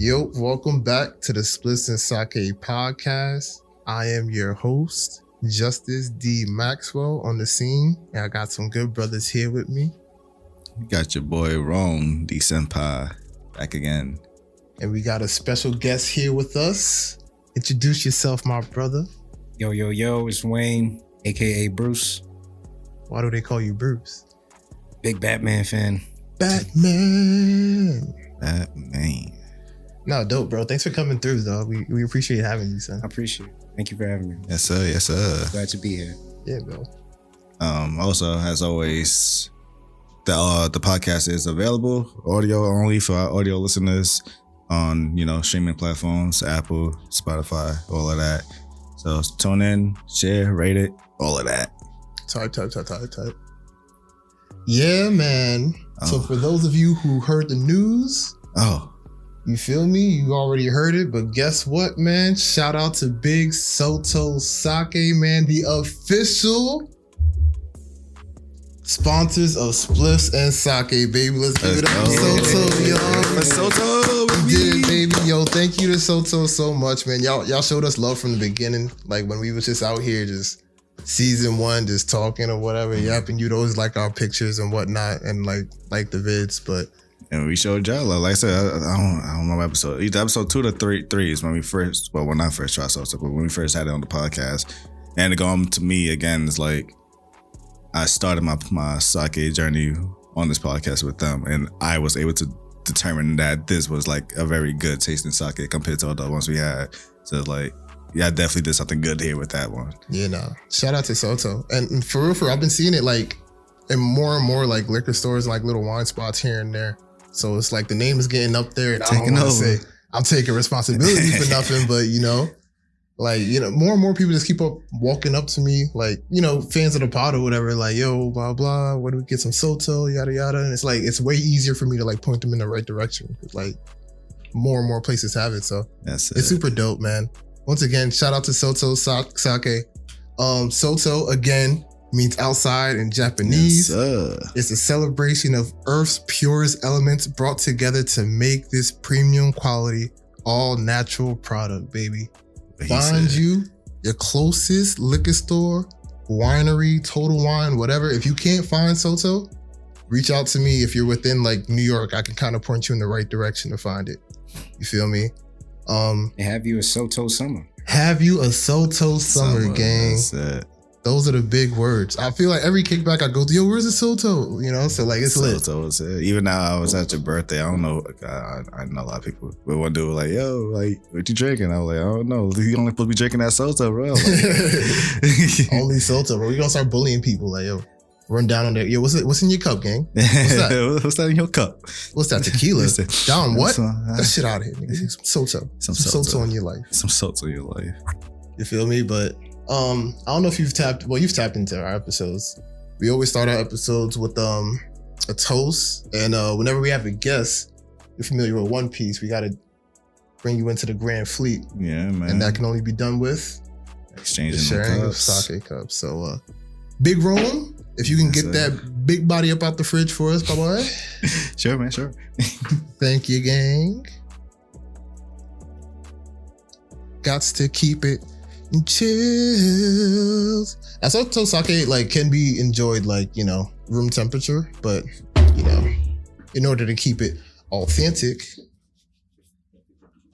Yo, welcome back to the Splits and Sake podcast. I am your host, Justice D. Maxwell, on the scene. And I got some good brothers here with me. You got your boy Rome, D. Senpai, back again. And we got a special guest here with us. Introduce yourself, my brother. Yo, it's Wayne, aka Bruce. Why do they call you Bruce? Big Batman fan. Batman. No, dope, bro. Thanks for coming through, though. We appreciate having you, son. I appreciate it. Thank you for having me. Yes, sir. Glad to be here. Yeah, bro. Also, as always, the podcast is available audio only for our audio listeners on streaming platforms, Apple, Spotify, all of that. So tune in, share, rate it, all of that. Type. Yeah, man. So for those of you who heard the news, you feel me? You already heard it, but guess what, man? Shout out to Big Soto Sake, man, the official sponsors of Spliffs and Sake, baby. Let's give it up to Soto, yo. Soto, we did it, baby. Yo, thank you to Soto so much, man. Y'all showed us love from the beginning, like when we was just out here, just season one, just talking or whatever, yapping. You'd always like our pictures and whatnot, and like the vids, but. And we showed y'all love. Like I said, I don't know what episode. Either episode 2 to 3 is when we first, when I first tried Soto, but when we first had it on the podcast. And to go on to me again, it's like I started my sake journey on this podcast with them, and I was able to determine that this was like a very good tasting sake compared to all the ones we had. So like, yeah, I definitely did something good here with that one. Yeah, no. Shout out to Soto. And for real, I've been seeing it like in more and more like liquor stores, like little wine spots here and there. So it's like the name is getting up there, and I don't want to say I'm taking responsibility for nothing, but more and more people just keep up walking up to me, like, fans of the pod or whatever, like, yo, blah, blah, where do we get some Soto, yada, yada. And it's like, it's way easier for me to like point them in the right direction. Like more and more places have it. So it's super dope, man. Once again, shout out to Soto Sake. Soto, again, means outside in Japanese. Yes, it's a celebration of Earth's purest elements brought together to make this premium quality, all natural product, baby. Find you your closest liquor store, winery, Total Wine, whatever. If you can't find Soto, reach out to me. If you're within like New York, I can kind of point you in the right direction to find it. You feel me? And have you a Soto summer. Have you a Soto summer, gang? That's it. Those are the big words. I feel like every kickback I go to, yo, where's the Soto? So like it's lit. Soto was it. Even now I was at your birthday. I don't know. I know a lot of people. But one dude was like, yo, like, what you drinking? I was like, I don't know. You only supposed to be drinking that Soto, bro. Like, only Soto, bro. We gonna start bullying people. Like, yo, run down on there. Yo, what's in your cup, gang? What's that? What's that in your cup? What's that, tequila? Don, what? That shit out of here, nigga. Some Soto. Some Soto in your life. Some Soto in your life. You feel me? But I don't know if you've tapped into our episodes. We always start our episodes with a toast, and whenever we have a guest, you're familiar with One Piece, we gotta bring you into the Grand Fleet. Yeah, man. And that can only be done with exchanging the sharing of sake cups. So Big Rome, if you can get that big body up out the fridge for us, bye-bye. Sure, man, sure. Thank you, gang. Gots to keep it chills. And Soto sake like can be enjoyed like room temperature, but in order to keep it authentic,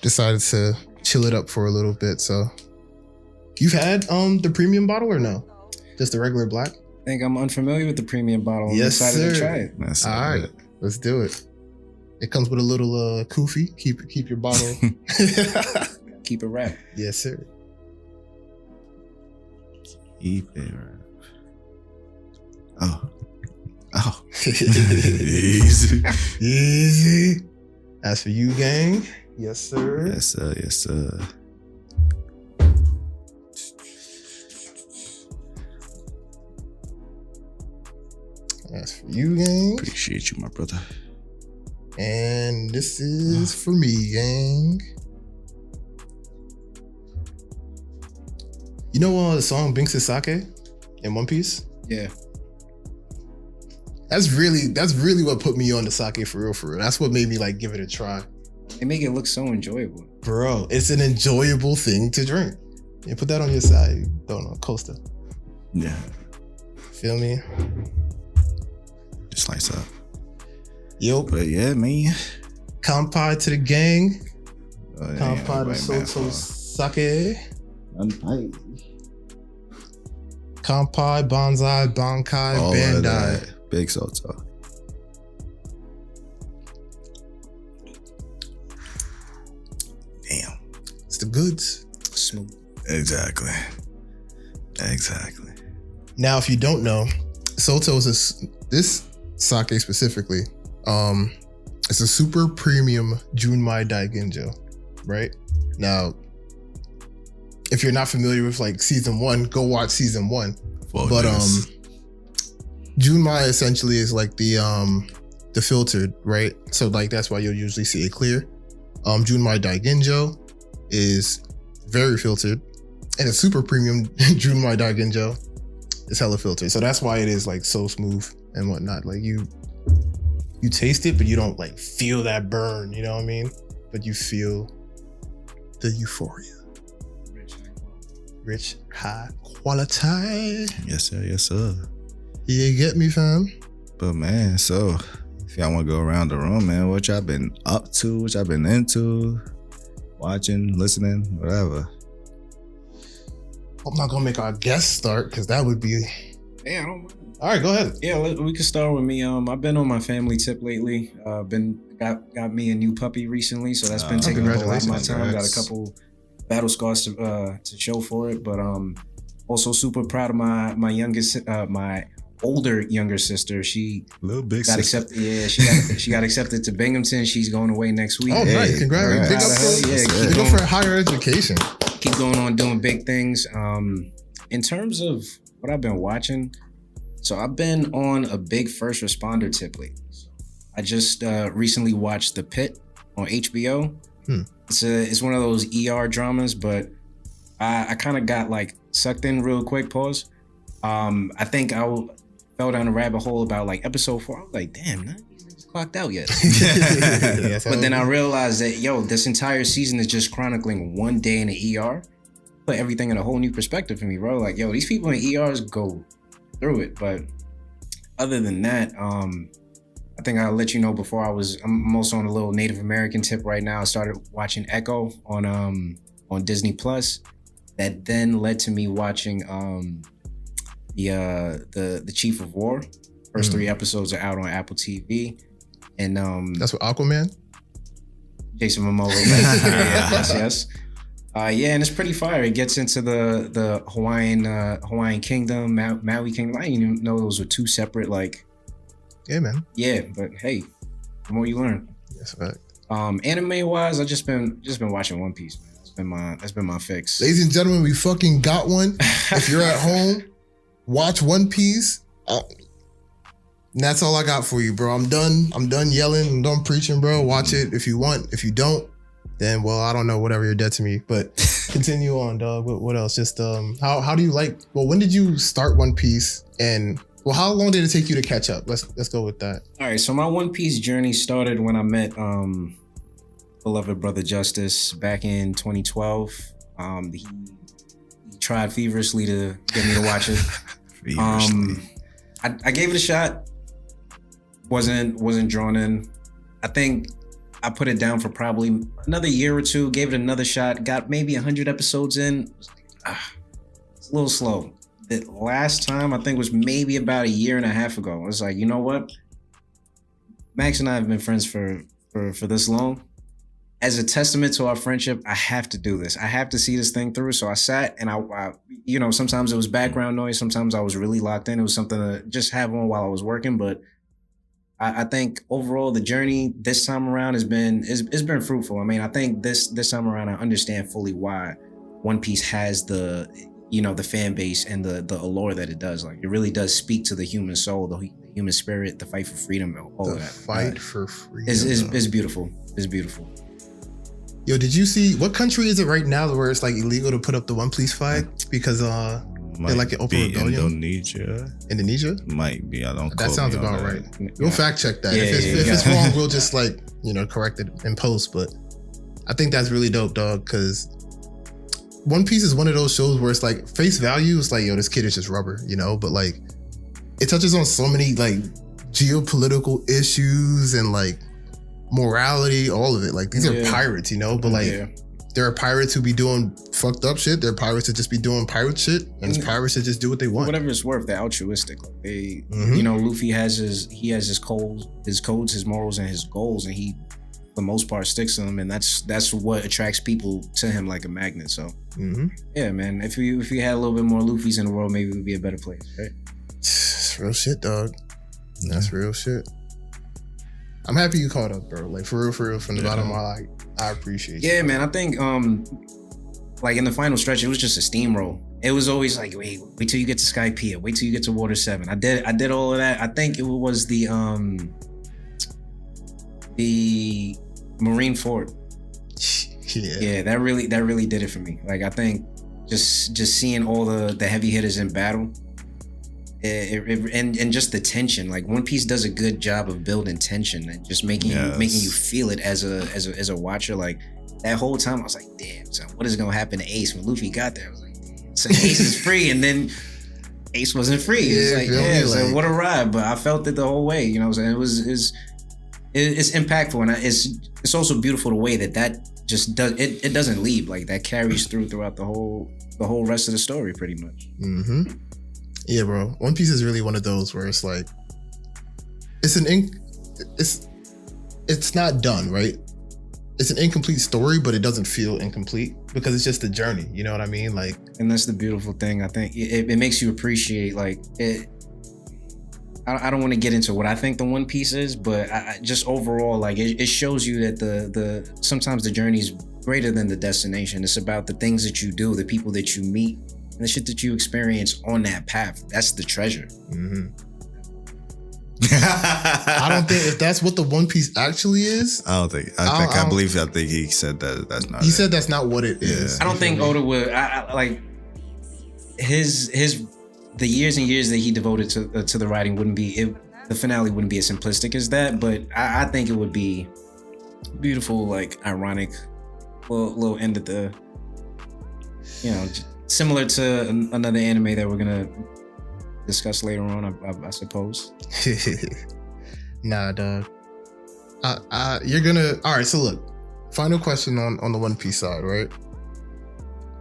decided to chill it up for a little bit. So you've had the premium bottle or no? Just the regular black? I think I'm unfamiliar with the premium bottle. I'm yes, excited sir. to try it. That's all right. Let's do it. It comes with a little kufi. Keep your bottle. Keep it wrapped. Yes, sir. Keep it wrapped. Oh. Easy. As for you, gang. Yes, sir. Yes, sir. As for you, gang. Appreciate you, my brother. And this is for me, gang. You know the song Binks Sake in One Piece? Yeah. That's really what put me on the sake for real. That's what made me like give it a try. They make it look so enjoyable. Bro, it's an enjoyable thing to drink. You put that on your side, you throw it on a coaster. Yeah. Feel me? Just slice up. Yo. But yeah, man. Kampai to the gang. Oh, yeah, Kampai to Soto Sake. Kampai, Bonsai, Bankai, all Bandai. Big Soto. Damn. It's the goods. Smooth. Exactly. Now, if you don't know, Soto is this sake specifically. It's a super premium Junmai Daiginjo, right? Now, if you're not familiar with like season 1, go watch season 1. Well, but Junmai essentially is like the filtered, right? So like that's why you'll usually see it clear. Junmai Daiginjo is very filtered, and a super premium Junmai Daiginjo is hella filtered. So that's why it is like so smooth and whatnot. Like you taste it, but you don't like feel that burn, you know what I mean? But you feel the euphoria. Rich, high quality. Yes, sir. You get me, fam? But man, so if y'all want to go around the room, man, what y'all been up to? What y'all been into? Watching, listening, whatever. I'm not gonna make our guest start because that would be. Yeah, I don't mind. All right, go ahead. Yeah, we can start with me. I've been on my family tip lately. Got me a new puppy recently, so that's been taking a lot of my time. Got a couple battle scars to show for it, but also super proud of my youngest, my older younger sister. She little big got sister. accepted. Yeah, she got accepted to Binghamton. She's going away next week. Oh, nice! Congrats! Big up for higher education. Keep going on doing big things. In terms of what I've been watching, so I've been on a big first responder tip lately. I just recently watched The Pit on HBO. It's one of those ER dramas, but I kind of got like sucked in real quick. Pause. I think I fell down a rabbit hole about like episode 4. I was like, damn, none of these niggas clocked out yet. But then I realized that this entire season is just chronicling one day in the ER. Put everything in a whole new perspective for me, bro. Like, these people in ERs go through it. But other than that, I think I'll let you know before I'm also on a little Native American tip right now. I started watching Echo on Disney Plus. That then led to me watching the Chief of War. First 3 episodes are out on Apple TV. And that's what Aquaman? Jason Momoa. Yes. And it's pretty fire. It gets into the Hawaiian kingdom, Maui kingdom. I didn't even know those were 2 separate Yeah, man. Yeah, but hey, the more you learn. That's right. Anime wise, I just been watching One Piece, man. That's been my fix. Ladies and gentlemen, we fucking got one. If you're at home, watch One Piece. And that's all I got for you, bro. I'm done yelling. I'm done preaching, bro. Watch it if you want. If you don't, then well, I don't know. Whatever, you're dead to me. But continue on, dog. What else? Just how do you like? Well, when did you start One Piece? And well, how long did it take you to catch up? Let's go with that. All right. So my One Piece journey started when I met beloved brother Justice back in 2012. He tried feverishly to get me to watch it. I gave it a shot. Wasn't drawn in. I think I put it down for probably another year or 2. Gave it another shot. Got maybe 100 episodes in. It's a little slow. The last time I think was maybe about a year and a half ago. I was like, you know what? Max and I have been friends for this long. As a testament to our friendship, I have to do this. I have to see this thing through. So I sat and I sometimes it was background noise. Sometimes I was really locked in. It was something to just have on while I was working. But I think overall the journey this time around has been fruitful. I mean, I think this time around I understand fully why One Piece has the fan base and the allure that it does. Like, it really does speak to the human soul, the human spirit, the fight for freedom, all of that. Fight for freedom is beautiful. It's beautiful. Yo, did you see what country is it right now where it's like illegal to put up the One Piece flag because they're like an open rebellion? Indonesia? Might be. I don't. That sounds about right. We'll fact check that. If it's wrong, we'll just correct it in post. But I think that's really dope, dog, because One Piece is one of those shows where it's like face value, it's like, yo, this kid is just rubber, you know, but like it touches on so many like geopolitical issues and like morality, all of it. Like these are pirates, you know, but like there are pirates who be doing fucked up shit. There are pirates that just be doing pirate shit, and there's pirates that just do what they want. Whatever it's worth, they're altruistic. Like they, you know, Luffy has his codes, his morals, and his goals, and he, for the most part, sticks to them, and that's what attracts people to him like a magnet. So, yeah, man, if we had a little bit more Luffys in the world, maybe we'd be a better place, right? It's real shit, dog. That's real shit. I'm happy you caught up, bro. Like for real, from the bottom of my heart, I appreciate you. Yeah, man. I think like in the final stretch, it was just a steamroll. It was always like, wait till you get to Skypiea, wait till you get to Water 7. I did all of that. I think it was the Marine Fort. Yeah, that really did it for me. Like I think just seeing all the heavy hitters in battle. And just the tension, like One Piece does a good job of building tension and just making you feel it as a watcher. Like that whole time, I was like, damn, so what is gonna happen to Ace when Luffy got there? I was like, damn, so Ace is free, and then Ace wasn't free. It's like what a ride. But I felt it the whole way. You know what I'm saying? It's impactful, and it's also beautiful the way that just does it doesn't leave. Like that carries throughout the whole rest of the story, pretty much. Yeah, bro. One Piece is really one of those where it's like, it's not done, right? It's an incomplete story, but it doesn't feel incomplete because it's just a journey. You know what I mean? Like, and that's the beautiful thing. I think it makes you appreciate like it. I don't want to get into what I think the One Piece is, but I just overall, like it shows you that the sometimes the journey's greater than the destination. It's about the things that you do, the people that you meet, and the shit that you experience on that path. That's the treasure. I don't think if that's what the One Piece actually is. I think he said that that's not. He said that's not what it is. I don't think Oda would. I like his the years and years that he devoted to the writing wouldn't be. The finale wouldn't be as simplistic as that, but I think it would be beautiful, like ironic, little end at the, you know. Similar to another anime that we're gonna discuss later on, I suppose. Nah, dog. You're gonna. All right. So look, final question on the One Piece side, right?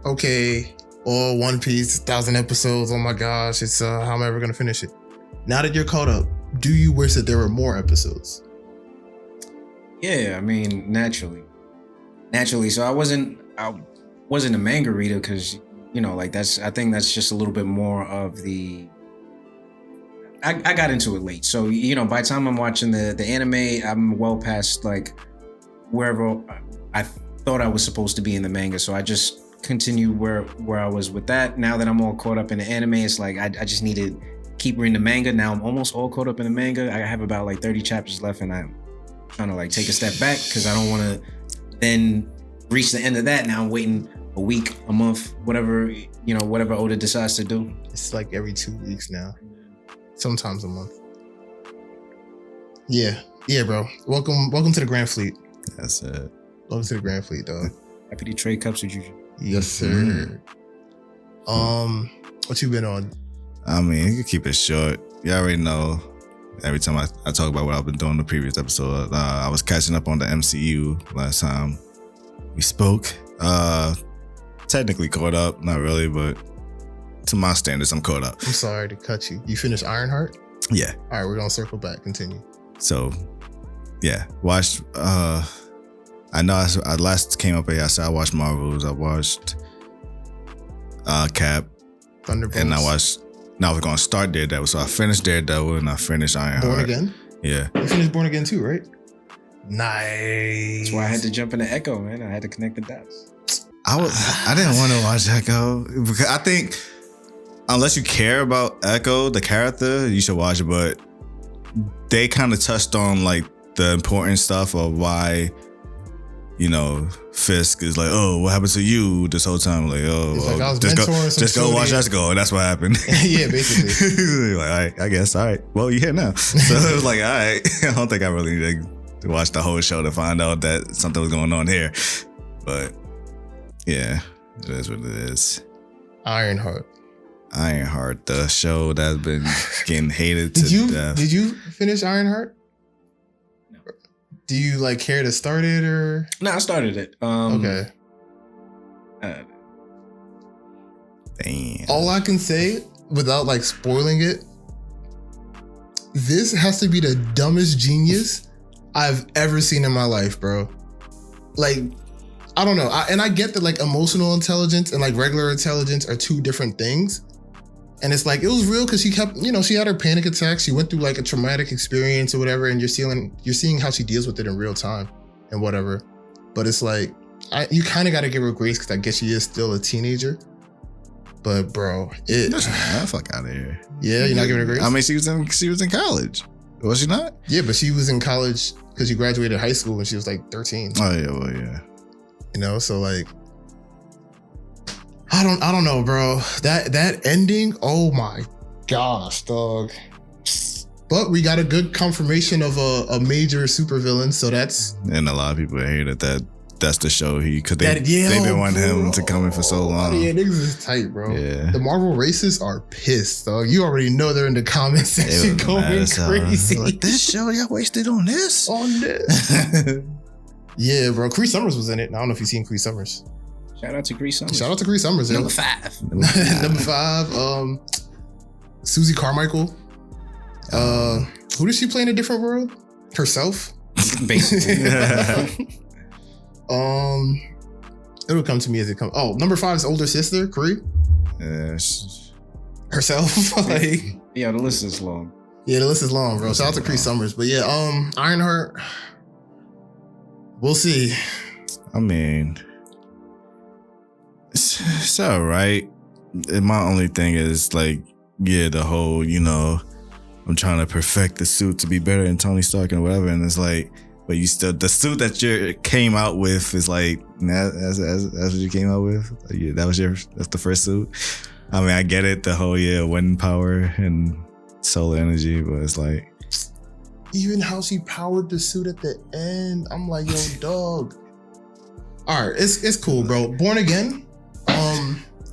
Okay, all One Piece, 1,000 episodes. Oh my gosh, it's how am I ever gonna finish it? Now that you're caught up, do you wish that there were more episodes? Yeah, I mean, naturally. So I wasn't a manga reader because. You know, like I think that's just a little bit more of the. I got into it late, so you know, by the time I'm watching the anime, I'm well past like wherever I thought I was supposed to be in the manga. So I just continue where I was with that. Now that I'm all caught up in the anime, it's like I just need to keep reading the manga. Now I'm almost all caught up in the manga. I have about like 30 chapters left, and I'm trying to like take a step back because I don't want to then reach the end of that. Now I'm waiting a week, a month, whatever Oda decides to do. It's like every 2 weeks now. Sometimes a month. Yeah, bro. Welcome to the Grand Fleet. That's it. Welcome to the Grand Fleet, dog. Happy to trade cups with you. Yes, sir. What you been on? I mean, you can keep it short. You already know. Every time I talk about what I've been doing in the previous episode, I was catching up on the MCU last time we spoke. Technically caught up, not really, but to my standards, I'm caught up. I'm sorry to cut you. You finished Ironheart? Yeah. All right, we're gonna circle back. Continue. So, yeah, watched. I know I last came up here. I said I watched Marvels. I watched Cap, Thunderbolts, and I watched. Now we're gonna start Daredevil. So I finished Daredevil and I finished Ironheart. Born Again. Yeah. You finished Born Again too, right? Nice. That's why I had to jump into Echo, man. I had to connect the dots. I didn't want to watch Echo because I think unless you care about Echo, the character, you should watch it. But they kind of touched on like the important stuff of why, you know, Fisk is like, oh, what happened to you this whole time? Like, just go watch Echo, and that's what happened. Yeah, basically. Like, all right, I guess, all right. Well, you're here now. So it was like, all right. I don't think I really need to watch the whole show to find out that something was going on here. But yeah, it is what it is. Ironheart, the show that's been getting hated to death. Did you finish Ironheart? No. Do you like care to start it or? No, I started it. Okay. Damn. All I can say without like spoiling it, this has to be the dumbest genius I've ever seen in my life, bro. Like, I don't know. I get that like emotional intelligence and like regular intelligence are two different things. And it's like, it was real because she kept, she had her panic attacks. She went through like a traumatic experience or whatever. And you're seeing how she deals with it in real time and whatever. But it's like, you kind of got to give her grace because I guess she is still a teenager. But bro, fuck out of here. Yeah, you're not giving her grace? I mean, she was in college. Was she not? Yeah, but she was in college because she graduated high school when she was like 13. Oh yeah, well yeah. So like, I don't know, bro. That ending, oh my gosh, dog. But we got a good confirmation of a major supervillain, so that's. And a lot of people hated that. That's the show they've been wanting him to come in for so long. Yeah, niggas is tight, bro. Yeah. The Marvel racists are pissed, dog. You already know they're in the comment section going crazy. Like, this show y'all wasted on this? Yeah, bro. Cree Summers was in it. I don't know if you've seen Cree Summers. Shout out to Cree Summers. Number 5. Number 5. Susie Carmichael. Who does she play in a different world? Herself? Basically. It'll come to me as it comes. Oh, number 5's older sister, Cree. Herself. Like, yeah, the list is long. Yeah, the list is long, bro. Shout out to Cree Summers. But yeah, Ironheart. We'll see. I mean, it's all right. And my only thing is like, yeah, the whole, I'm trying to perfect the suit to be better than Tony Stark and whatever. And it's like, but you still, the suit that you came out with is like, that's what you came out with? Yeah, that's the first suit. I mean, I get it, the whole, wind power and solar energy, but it's like. Even how she powered the suit at the end, I'm like, yo, dog. All right, it's cool, bro. Born Again,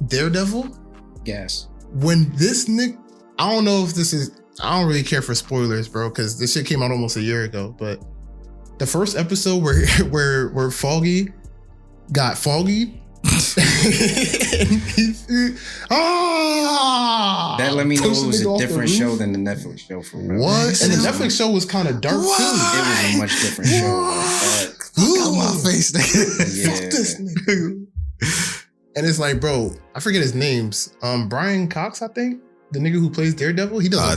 Daredevil. Gas. When this I don't know if this is, I don't really care for spoilers, bro, because this shit came out almost a year ago, but the first episode where Foggy got foggy. That let me know it was a different show than the Netflix show for real. What? And the Netflix show was kind of dark too. It was a much different show. Look at my face, nigga. Fuck this nigga. And it's like, bro, I forget his names. Brian Cox, I think. The nigga who plays Daredevil, he does a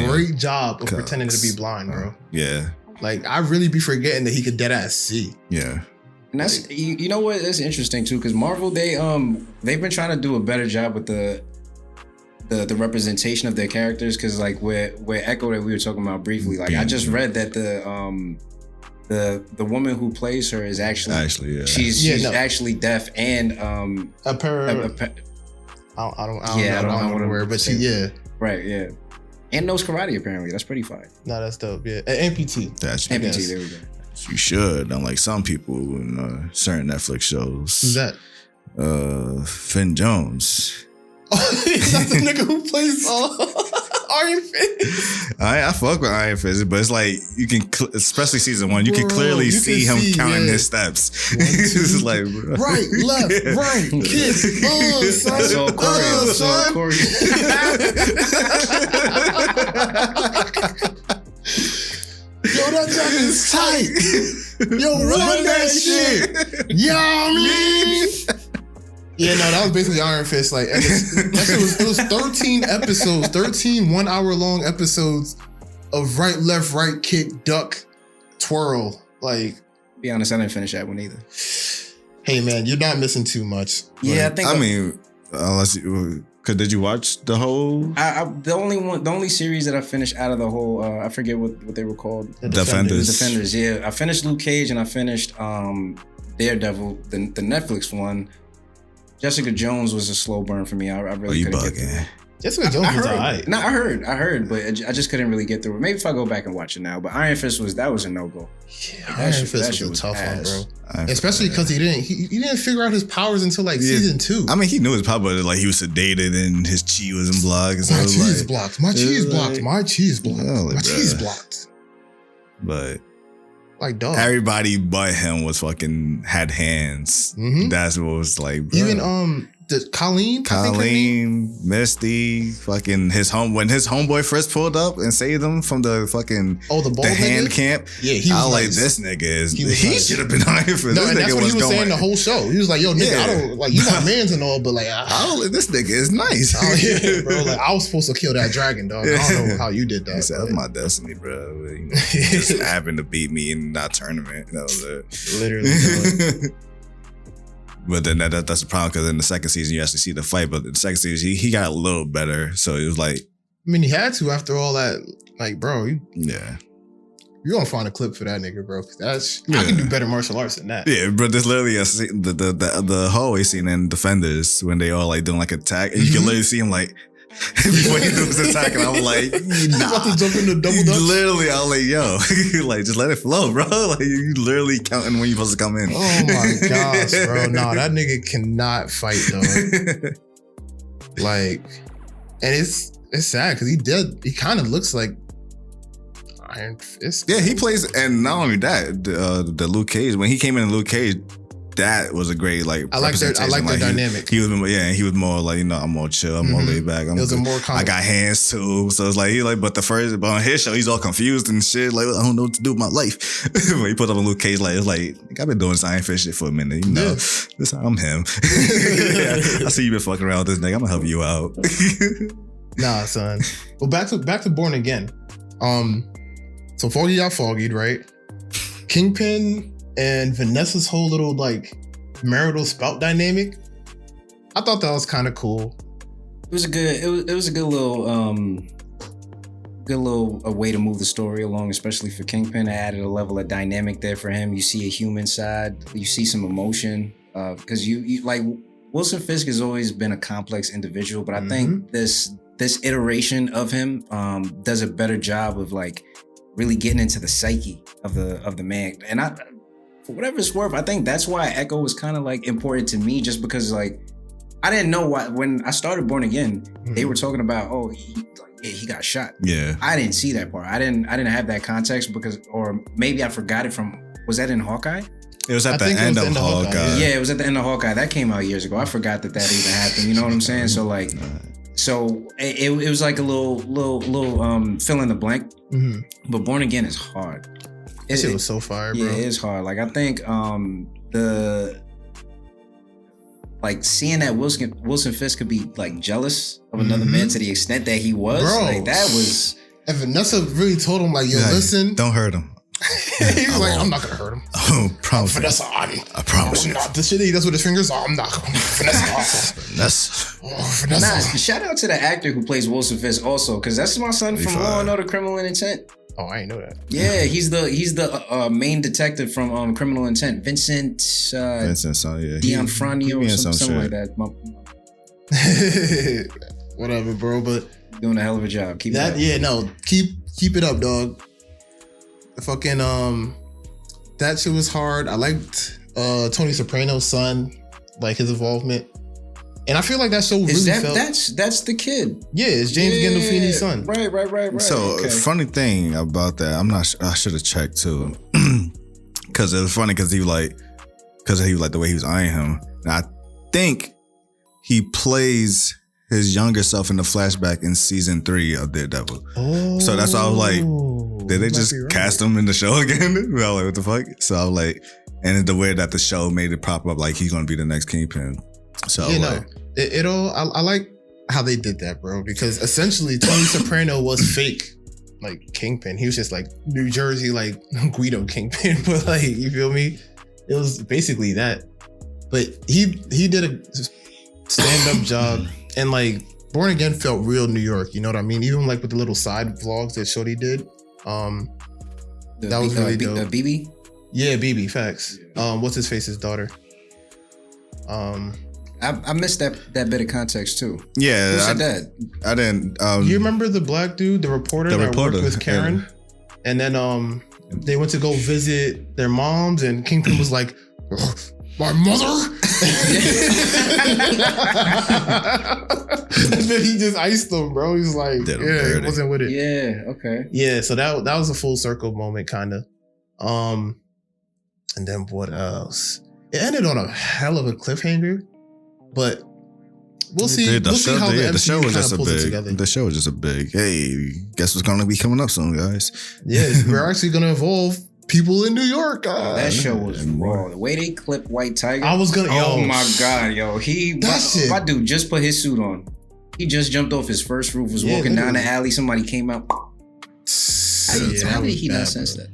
great job of pretending to be blind, bro. Yeah. Like, I really be forgetting that he could dead ass see. Yeah. And that's, you know what, that's interesting too, because Marvel, they've been trying to do a better job with the representation of their characters, because like where Echo that we were talking about briefly, like I just read that the woman who plays her is actually she's actually deaf and I don't want to wear, but right, yeah, and knows karate apparently. That's pretty fine. No, that's dope. Yeah, amputee. Amputee. There we go. You should, unlike some people in certain Netflix shows. Who's that? Finn Jones. Oh, that's the nigga who plays Iron Fist. I fuck with Iron Fist, but it's like you can, especially season 1, you can clearly see him counting his steps. It's like right, left, right, kick, son, Corey. Yo, that jacket is tight. Yo, run that shit. Yummy. Yeah, no, that was basically Iron Fist. Like, it was 13 episodes, 13 1-hour-long episodes of right, left, right, kick, duck, twirl. Like, be honest, I didn't finish that one either. Hey, man, you're not missing too much. Yeah, I mean, unless you. Cause did you watch the whole? The only series that I finished out of the whole, I forget what they were called. The Defenders. Yeah, I finished Luke Cage and I finished Daredevil, the Netflix one. Jessica Jones was a slow burn for me. I really couldn't get through. Jessica Jones was alright. No, I heard, but I just couldn't really get through it. Maybe if I go back and watch it now. But Iron Fist was a no-go. Yeah, Iron Fist was a tough one, bro. Especially because he didn't figure out his powers until like season 2. I mean, he knew his power, but like he was sedated and his chi wasn't blocked. So my chi is blocked. My chi is blocked. My chi is blocked. My chi is blocked. But like, dog. Everybody but him was fucking had hands. Mm-hmm. That's what was like. Bro. Even Colleen, Misty, fucking when his homeboy first pulled up and saved him from the fucking the hand camp. Yeah, he was like, this nigga is he should have been Iron Fist. No, and that's what he was saying the whole show. He was like, yo, nigga, I don't like you my mans and all, but like this nigga is nice. Yeah, bro. Like I was supposed to kill that dragon, dog. I don't know how you did that. He said, that's my destiny, bro. You know, just happened to beat me in that tournament. That was it. Literally. But then that's the problem, because in the second season you actually see the fight, but in the second season he got a little better. So it was like, I mean, he had to after all that. Like, bro, you gonna find a clip for that nigga, bro. I can do better martial arts than that. Yeah, bro. There's literally a scene, the hallway scene in Defenders when they all like doing like attack, and you can literally see him like before he was attacking. I'm like, nah. About to jump into double dutch. Literally, I was like, yo, like just let it flow, bro. Like you literally counting when you're supposed to come in. Oh my gosh, bro. Nah, that nigga cannot fight, dog. Like, and it's sad because he kind of looks like Iron Fist. Yeah, he plays, and not only that, the Luke Cage, when he came in Luke Cage, that was a great like. I like their dynamic. He was more like, you know, I'm more chill, I'm more laid back. It was a more I got hands too, so it's like but on his show he's all confused and shit. Like, I don't know what to do with my life. When he put up a Luke Cage, like it's like I've been doing this Iron Fist shit for a minute. You know, I'm him. I see you been fucking around with this nigga. I'm gonna help you out. Nah, son. Well, back to Born Again. So Foggy got foggied, right? Kingpin and Vanessa's whole little like marital spout dynamic, I thought that was kind of cool. It was a good little way to move the story along, especially for Kingpin. It added a level of dynamic there for him. You see a human side, you see some emotion, because you like Wilson Fisk has always been a complex individual, but I think this iteration of him does a better job of like really getting into the psyche of the man. And for whatever it's worth, I think that's why Echo was kind of like important to me, just because like I didn't know why when I started Born Again, they were talking about he got shot. Yeah, I didn't see that part. I didn't have that context or maybe I forgot it from. Was that in Hawkeye? It was at the end of Hawkeye. Yeah, it was at the end of Hawkeye. That came out years ago. I forgot that even happened. You know what I'm saying? So like. So it was like a little fill in the blank, but Born Again is hard. It was so fire, bro. Yeah, it is hard. Like I think seeing that Wilson Fisk could be like jealous of another man to the extent that he was, bro, like that was. And Vanessa really told him like, yo, listen, don't hurt him. He was like, I'm not gonna hurt him. Oh, promise. Vanessa, I promise you. The shit that he does with his fingers, I'm not gonna. Vanessa. Nah, shout out to the actor who plays Wilson Fisk also, because that's my son from Law and Order: Criminal Intent. Oh, I didn't know that. Yeah, he's the main detective from Criminal Intent. Vincent D'Onofrio or something like that. Whatever, bro. But doing a hell of a job. Keep it up. Yeah, no, keep it up, dog. Fucking that shit was hard. I liked Tony Soprano's son, like his involvement, and I feel like that show that's the kid. Yeah, it's James Gandolfini's son. Right. So funny thing about that, I should have checked too, because it was funny because he was like the way he was eyeing him. And I think he plays his younger self in the flashback in season 3 of Daredevil. Oh, so that's why I was like, did they just cast him in the show again? I was like, what the fuck? So I was like, and the way that the show made it pop up, like he's gonna be the next Kingpin. So I like how they did that, bro, because essentially Tony Soprano was fake, like Kingpin. He was just like New Jersey, like Guido Kingpin, but like, you feel me? It was basically that. But he did a stand-up job. And like Born Again felt real New York, you know what I mean? Even like with the little side vlogs that Shorty did. That was really dope. BB? Yeah, BB, facts. Yeah. What's his face's daughter? I missed that bit of context too. Yeah, Who said that? I didn't. You remember the black dude, the reporter that worked with Karen, and then they went to go visit their moms, and Kingpin was like, "My mother." And then he just iced them, bro. He's like, he wasn't with it. Yeah, okay. Yeah, so that was a full circle moment, kind of. And then what else? It ended on a hell of a cliffhanger, but we'll see. We'll see how the MCU kind of pulls it together. The show was just a big. Hey, guess what's going to be coming up soon, guys? Yeah, we're actually going to involve people in New York. That show was raw. The way they clipped White Tiger. I was gonna. Oh my god, yo! My dude just put his suit on. He just jumped off his first roof. Was walking down the alley. Somebody came out. How did he not sense that?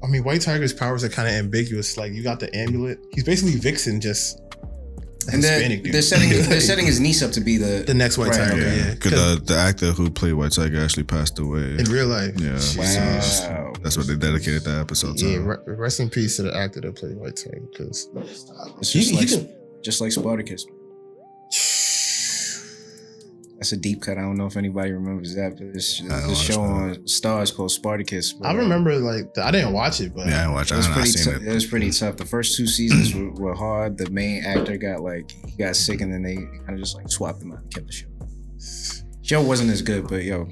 I mean, White Tiger's powers are kind of ambiguous. Like, you got the amulet. He's basically Vixen, just and then they're setting his niece up to be the next White Tiger. Yeah, because the actor who played White Tiger actually passed away in real life. Yeah, wow. That's what they dedicated that episode to. Yeah, rest in peace to the actor that played White Tiger, because it's just like Spartacus. That's a deep cut. I don't know if anybody remembers that, but this show on Starz called Spartacus. But, I remember, I didn't watch it, but yeah, I didn't watch it. It was pretty tough. The first 2 seasons were hard. The main actor got sick, and then they kind of just swapped him out and kept the show. Show wasn't as good, but yo,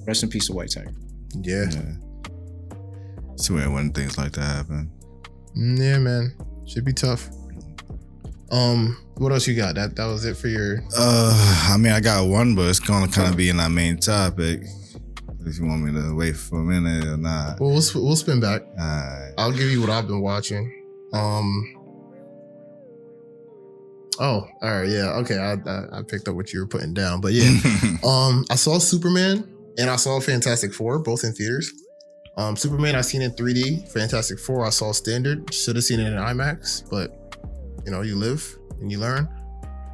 rest in peace to White Tiger. Yeah. It's weird when things like that happen. Yeah, man. Should be tough. What else you got? That was it for your. I mean, I got one, but it's gonna kind of be in our main topic. If you want me to wait for a minute or not. Well, we'll spin back. Alright. I'll give you what I've been watching. Oh, all right, yeah, okay. I picked up what you were putting down, but yeah. I saw Superman and I saw Fantastic Four, both in theaters. Superman I seen in 3D. Fantastic Four I saw standard. Should have seen it in IMAX, but you live and you learn.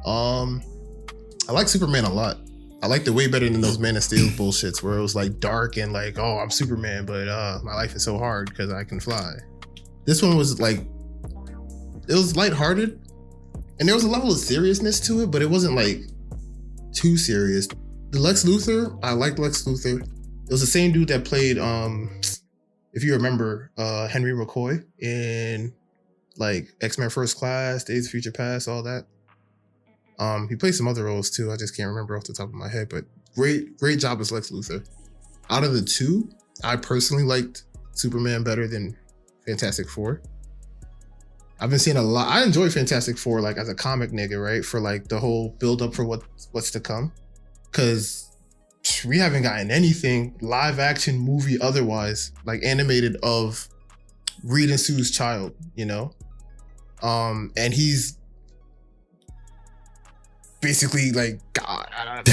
I like Superman a lot. I liked it way better than those Man of Steel bullshits where it was dark and I'm Superman, but my life is so hard because I can fly. This one was it was lighthearted, and there was a level of seriousness to it, but it wasn't too serious. The Lex Luthor, I liked Lex Luthor. It was the same dude that played, if you remember, Henry McCoy in X-Men First Class, Days of Future Past, all that. He played some other roles too. I just can't remember off the top of my head, but great job as Lex Luthor. Out of the two, I personally liked Superman better than Fantastic Four. I've been seeing a lot. I enjoy Fantastic Four as a comic nigga, right? For the whole build up for what's to come. Cause we haven't gotten anything live action movie otherwise, animated of Reed and Sue's child, and he's basically God,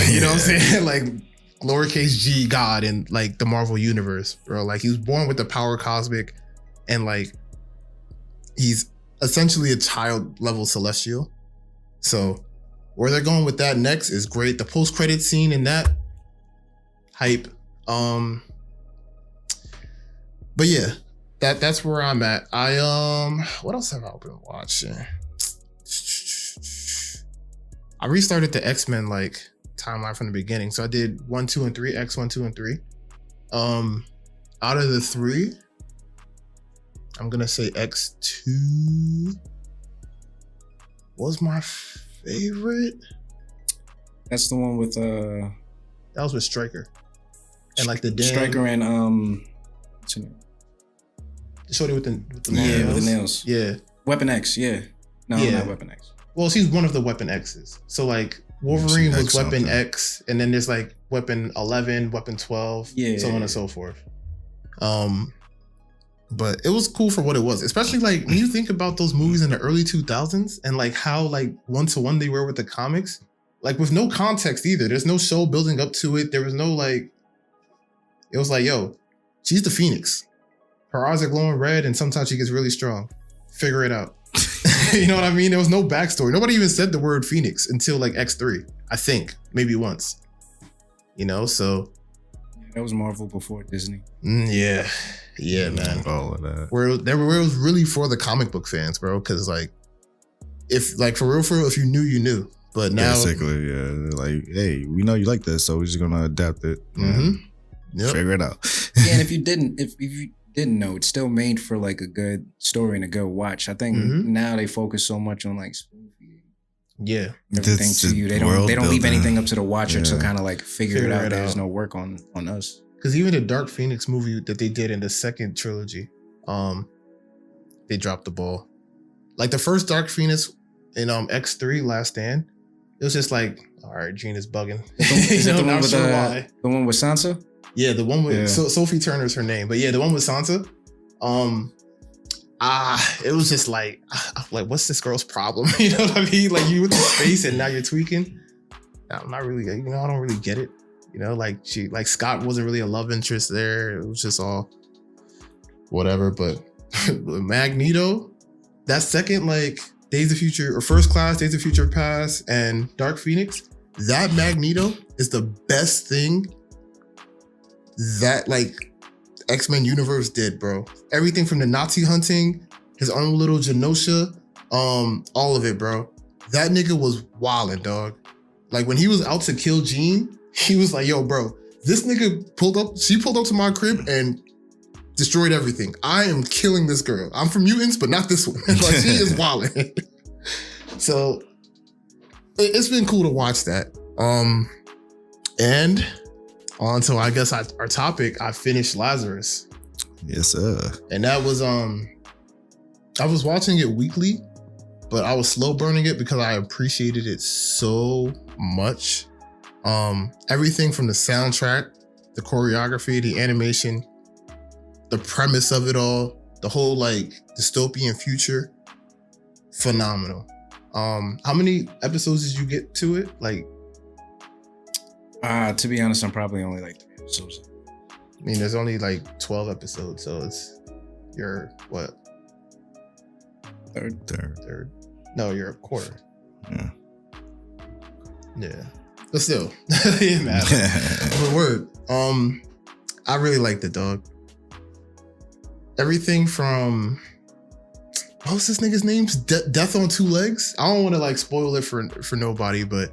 you know what I'm saying? Lowercase g God in the Marvel universe, bro. He was born with the power cosmic, and he's essentially a child level celestial. So where they're going with that next is great. The post-credit scene in that, hype. But yeah, that's where I'm at. What else have I been watching? I restarted the X-Men timeline from the beginning. So I did 1, 2, and 3, X 1, 2, and 3. Out of the 3, I'm gonna say X2 was my favorite. That's the one with that was with Stryker. And the damn Stryker and what's her name? Shorty with the nails. With the nails. Yeah. Weapon X, yeah. No, yeah. Not Weapon X. Well, she's one of the Weapon X's. So Wolverine was Weapon X, and then there's Weapon 11, Weapon 12, so on and so forth. But it was cool for what it was, especially when you think about those movies in the early 2000s and how one-to-one they were with the comics, with no context either. There's no show building up to it. There was no it was yo, she's the Phoenix. Her eyes are glowing red, and sometimes she gets really strong. Figure it out. You know what I mean? There was no backstory. Nobody even said the word Phoenix until X3, I think, maybe once. So that was Marvel before Disney. Yeah, man. All of that. Where it was really for the comic book fans, bro. Because if like for real, if you knew, you knew. But now, basically, yeah, like, hey, we know you like this, so we're just gonna adapt it. Yep. Figure it out. Yeah, and if you didn't know, it's still made for like a good story and a good watch. I think now they focus so much on like spoon feeding. Yeah, everything to you. They don't leave anything up to the watcher to kind of like figure it out. There's no work on us. Because even the Dark Phoenix movie that they did in the second trilogy, they dropped the ball. Like the first Dark Phoenix in X3 Last Stand, it was just like, all right, Jean is bugging. Is it the one with the one with Sansa? Yeah, the one with Sophie Turner's her name, but yeah, the one with Sansa. It was just like, what's this girl's problem? You know what I mean? Like you with the space and now you're tweaking. I'm not really, I don't really get it. Like Scott wasn't really a love interest there. It was just all whatever. But Magneto, that second like Days of Future or First Class, Days of Future Past, and Dark Phoenix, that Magneto is the best thing that like X-Men universe did, bro. Everything from the Nazi hunting, his own little Genosha, all of it, bro. That nigga was wildin', dog. Like when he was out to kill Jean, he was like, yo, bro, this nigga she pulled up to my crib and destroyed everything. I am killing this girl. I'm from mutants, but not this one. Like she is wildin'. So it's been cool to watch that. And on to, I guess, our topic, I finished Lazarus. Yes, sir. And that was, I was watching it weekly, but I was slow burning it because I appreciated it so much. Everything from the soundtrack, the choreography, the animation, the premise of it all, the whole like dystopian future, phenomenal. How many episodes did you get to it? Like, to be honest, I'm probably only like 3 episodes. I mean, there's only like 12 episodes, so you're what? Third. No, you're a quarter. Yeah. But still, it didn't matter. But word, I really liked it, dog. Everything from, what was this nigga's name? Death on Two Legs? I don't want to like spoil it for nobody, but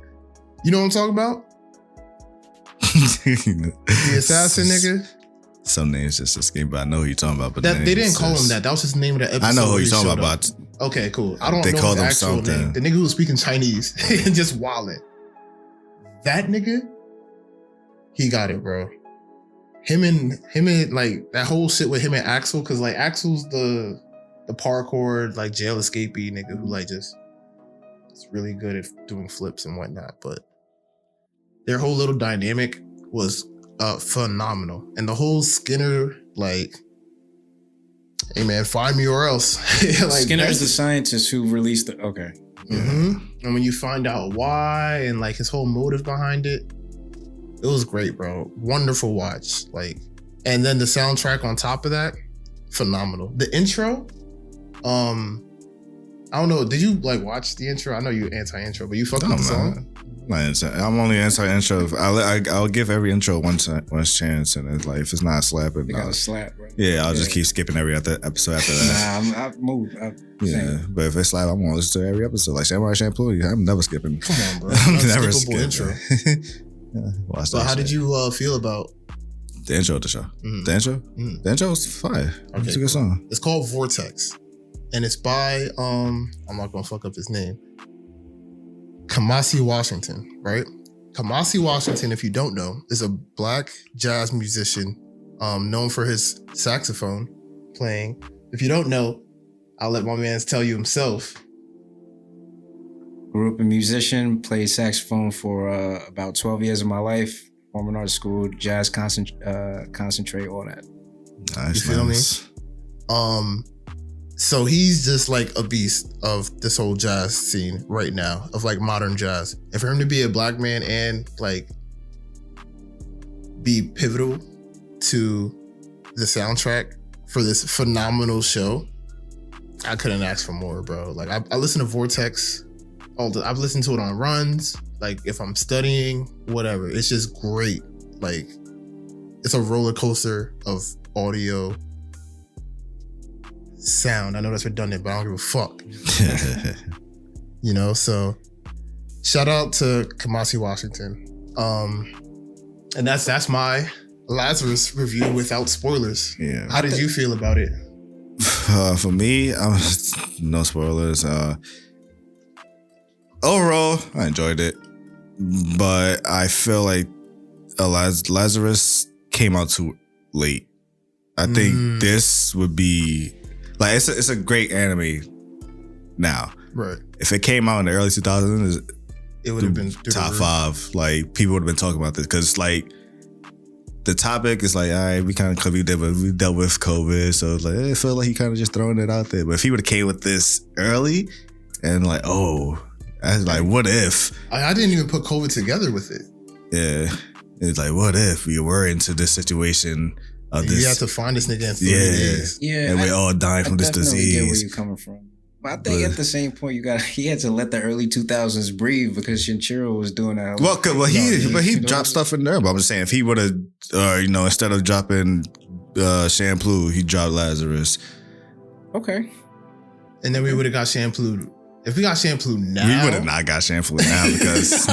you know what I'm talking about? The assassin nigga. Some names just escape, but I know who you're talking about. But they didn't call him that. That was just the name of the episode. I know who you're talking about. Okay, cool. I don't know his actual name. The nigga who was speaking Chinese and just wildin'. That nigga, he got it, bro. Him and like that whole shit with him and Axel, because like Axel's the parkour like jail escapee nigga who like just is really good at doing flips and whatnot. But their whole little dynamic was phenomenal, and the whole Skinner like, hey man, find me or else. Like, Skinner is the scientist who released the And when you find out why and like his whole motive behind it, it was great, bro. Wonderful watch. Like, and then the soundtrack on top of that, phenomenal. The intro, I don't know. Did you like watch the intro? I know you anti-intro, but you fucking with the song. I'm only anti-intro. I'll give every intro one chance, and it's like if it's not slapping, you gotta slap, bro. Yeah, I'll just keep skipping every other episode after that. Nah, I've moved. But if it's slap, I'm gonna listen to every episode. Like Samurai Champloo, I'm never skipping. Come on, bro. I'm never skipping. Intro. So how did you feel about the intro of the show? The intro? The intro was fire. Okay, it's a good song. It's called Vortex, and it's by I'm not gonna fuck up his name. Kamasi Washington, right? Kamasi Washington, if you don't know, is a black jazz musician known for his saxophone playing. If you don't know, I'll let my man tell you himself. Grew up a musician, played saxophone for about 12 years of my life. Performing arts school, jazz concentrate, all that. Nice, you feel me? So he's just like a beast of this whole jazz scene right now, of like modern jazz. And for him to be a black man and like be pivotal to the soundtrack for this phenomenal show, I couldn't ask for more, bro. Like I listen to Vortex I've listened to it on runs, like if I'm studying, whatever. It's just great. Like it's a roller coaster of audio sound. I know that's redundant, but I don't give a fuck. You know, so shout out to Kamasi Washington. And that's my Lazarus review without spoilers. Yeah. How did you feel about it? For me, no spoilers. Overall, I enjoyed it, but I feel like Lazarus came out too late. I think this would be like it's a great anime now. Right. If it came out in the early 2000s, it would have been top 5. Like people would have been talking about this because like the topic is like, all right, we kind of we dealt with COVID, so it's like it felt like he kind of just throwing it out there. But if he would have came with this early and like, oh, I was like, what if? I didn't even put COVID together with it. Yeah, it's like, what if we were into this situation of this? You have to find this nigga in 30 days. Yeah, and we're all dying from this disease. I get where you're coming from. But I think at the same point, he had to let the early 2000s breathe because Shinchiro was doing that. Well, he dropped stuff in there. But I'm just saying, if he would have, instead of dropping Shampoo, he dropped Lazarus. Okay. And then we would have got Shampoo. If we got Shampoo now, we would have not got Shampoo now because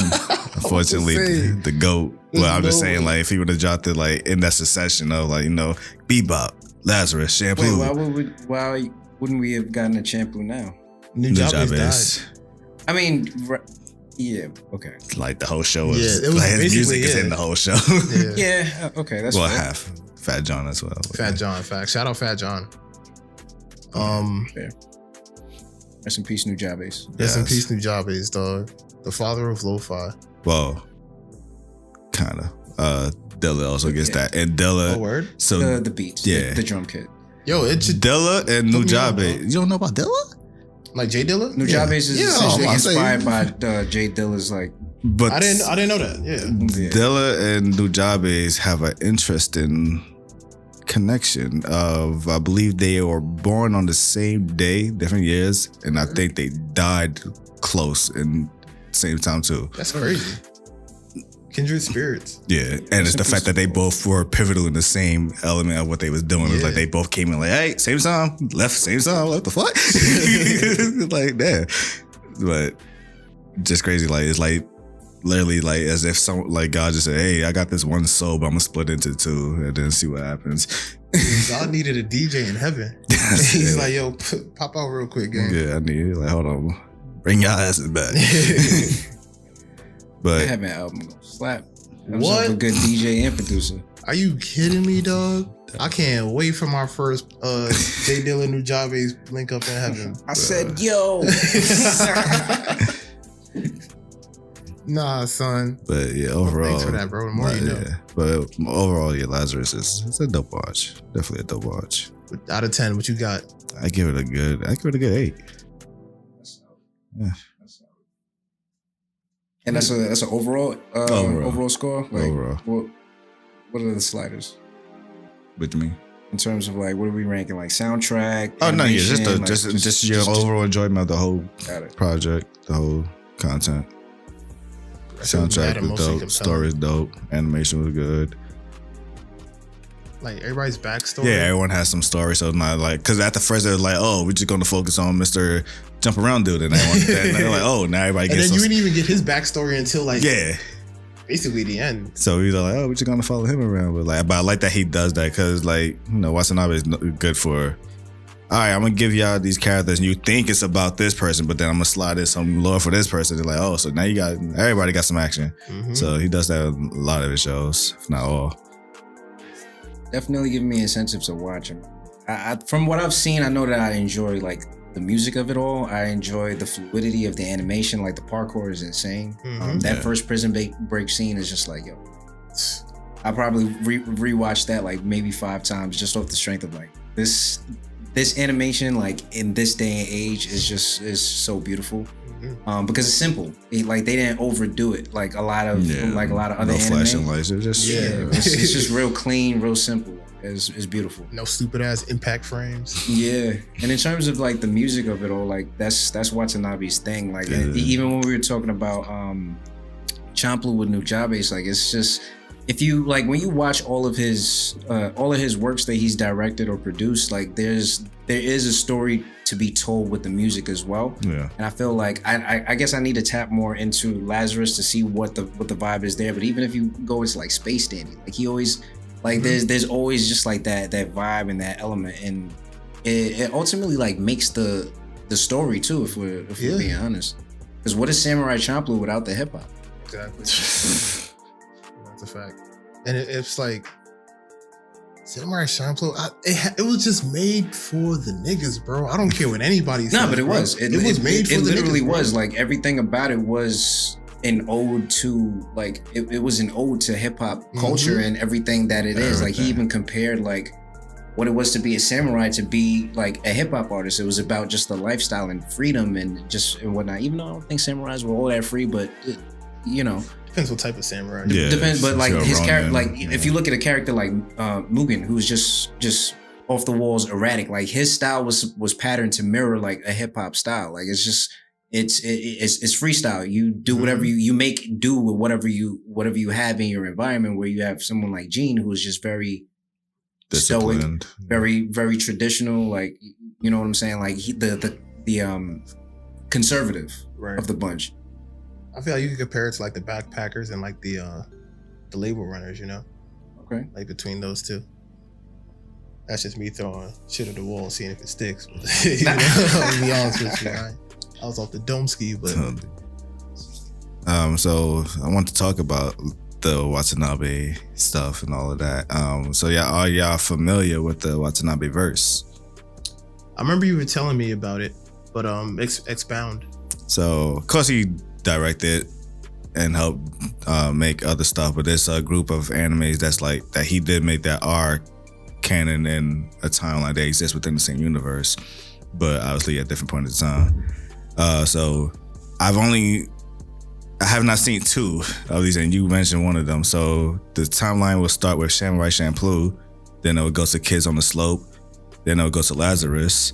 unfortunately the GOAT. Well, I'm just saying, like, if he would have dropped it like in that succession of like, Bebop, Lazarus, Shampoo. Wait, why wouldn't we have gotten a Shampoo now? Nujabes died. I mean, yeah, okay. Like the whole show was, it was like his music is in the whole show. Yeah, okay, that's fair. Half. Fat John as well. Fat John, fact. Shout out Fat John. Fair. Rest in peace, Nujabes. Rest in peace, Nujabes, dog. The father of lo-fi. Well, kind of. Dilla also gets that. And Dilla. Oh, word? So the beats. Yeah. The drum kit. Yo, it's Dilla and Nujabes. You don't know about Dilla? Like Jay Dilla? Nujabes is essentially inspired by Jay Dilla's like. But I didn't know that. Yeah. Dilla and Nujabes have an interesting connection of, I believe they were born on the same day, different years, and I think they died close in same time too. That's crazy. Kindred spirits. Yeah, and it's the fact that they both were pivotal in the same element of what they was doing. It was like they both came in like, hey, same song, left, same song, what the fuck? Like that. But just crazy, like it's like literally like as if some like God just said, hey, I got this one soul, but I'm gonna split into 2 and then see what happens. God needed a DJ in heaven. He's like, yo, pop out real quick, gang. Yeah, I need it. Like, hold on, bring y'all asses back. But Heaven album gonna slap. What? A good DJ and producer. Are you kidding me, dog? I can't wait for my first Jay Dilla Nujabes link up in heaven. I said, yo. Nah, son. But yeah, overall. Thanks for that, bro. The more you know. Yeah. But overall, yeah, Lazarus it's a dope watch. Definitely a dope watch. Out of 10, what you got? I give it a good 8. Yeah. And that's an overall score. Like, overall. What are the sliders? What do you mean? In terms of like, what are we ranking? Like soundtrack? Oh no, yeah, animation, just your overall enjoyment of the whole got it. project, the whole content. Soundtrack was dope, story is dope, animation was good. Like everybody's backstory. Yeah, everyone has some story, so it's not like because at the first they were like, oh, we're just going to focus on Mr. Jump Around Dude, and they're like, oh, now everybody gets. And then you didn't even get his backstory until like basically the end. So we were like, oh, we're just gonna follow him around, but I like that he does that because like Watanabe is good for. All right, I'm gonna give y'all these characters, and you think it's about this person, but then I'm gonna slide in some lore for this person. They're like, oh, so now everybody got some action. Mm-hmm. So he does that in a lot of his shows, if not all. Definitely giving me incentives to watch him. I from what I've seen, I know that I enjoy like the music of it all. I enjoy the fluidity of the animation. Like the parkour is insane. That first prison break scene is just like, yo. I probably rewatched that like maybe 5 times just off the strength of like this animation like in this day and age is so beautiful. Because it's simple. Like they didn't overdo it like a lot of other anime. Flashing lights. It's just it's just real clean, real simple. It's beautiful. No stupid ass impact frames. Yeah, and in terms of like the music of it all, like that's Watanabe's thing. Like even when we were talking about Champloo with Nujabes, like it's just if you like when you watch all of his works that he's directed or produced, like there is a story to be told with the music as well. Yeah. And I feel like I guess I need to tap more into Lazarus to see what the vibe is there. But even if you go into like Space Dandy, like he always like there's always just like that vibe and that element, and it ultimately like makes the story too, if we're being honest. Because what is Samurai Champloo without the hip hop? Exactly. That's a fact. And it's like Samurai Champloo, it was just made for the niggas, bro. I don't care what anybody says. No, but it bro. was. It was made for the niggas. It literally was. Like everything about it was an ode to like it was an ode to hip hop culture and everything that it is. Like he even compared like what it was to be a samurai to be like a hip hop artist. It was about just the lifestyle and freedom and whatnot. Even though I don't think samurais were all that free, but depends what type of samurai. Yeah, depends. But like his character, like if you look at a character like Mugen, who's just off the walls erratic, like his style was patterned to mirror like a hip hop style. Like it's just it's freestyle. You do whatever you make do with whatever you have in your environment. Where you have someone like Gene who is just very stoic, very very traditional. Like you know what I'm saying? Like the conservative of the bunch. I feel like you could compare it to like the backpackers and like the label runners, Okay. Like between those two. That's just me throwing shit at the wall and seeing if it sticks. To be honest with you, I was off the dome ski, but so I want to talk about the Watanabe stuff and all of that. So yeah, are y'all familiar with the Watanabe verse? I remember you were telling me about it, but expound. So of course he directed and helped make other stuff, but there's a group of animes that's like that he did make that are canon in a timeline. They exist within the same universe, but obviously at different points in time. So I have not seen two of these, and you mentioned one of them. So the timeline will start with Samurai Champloo, then it will go to Kids on the Slope, then it will go to Lazarus,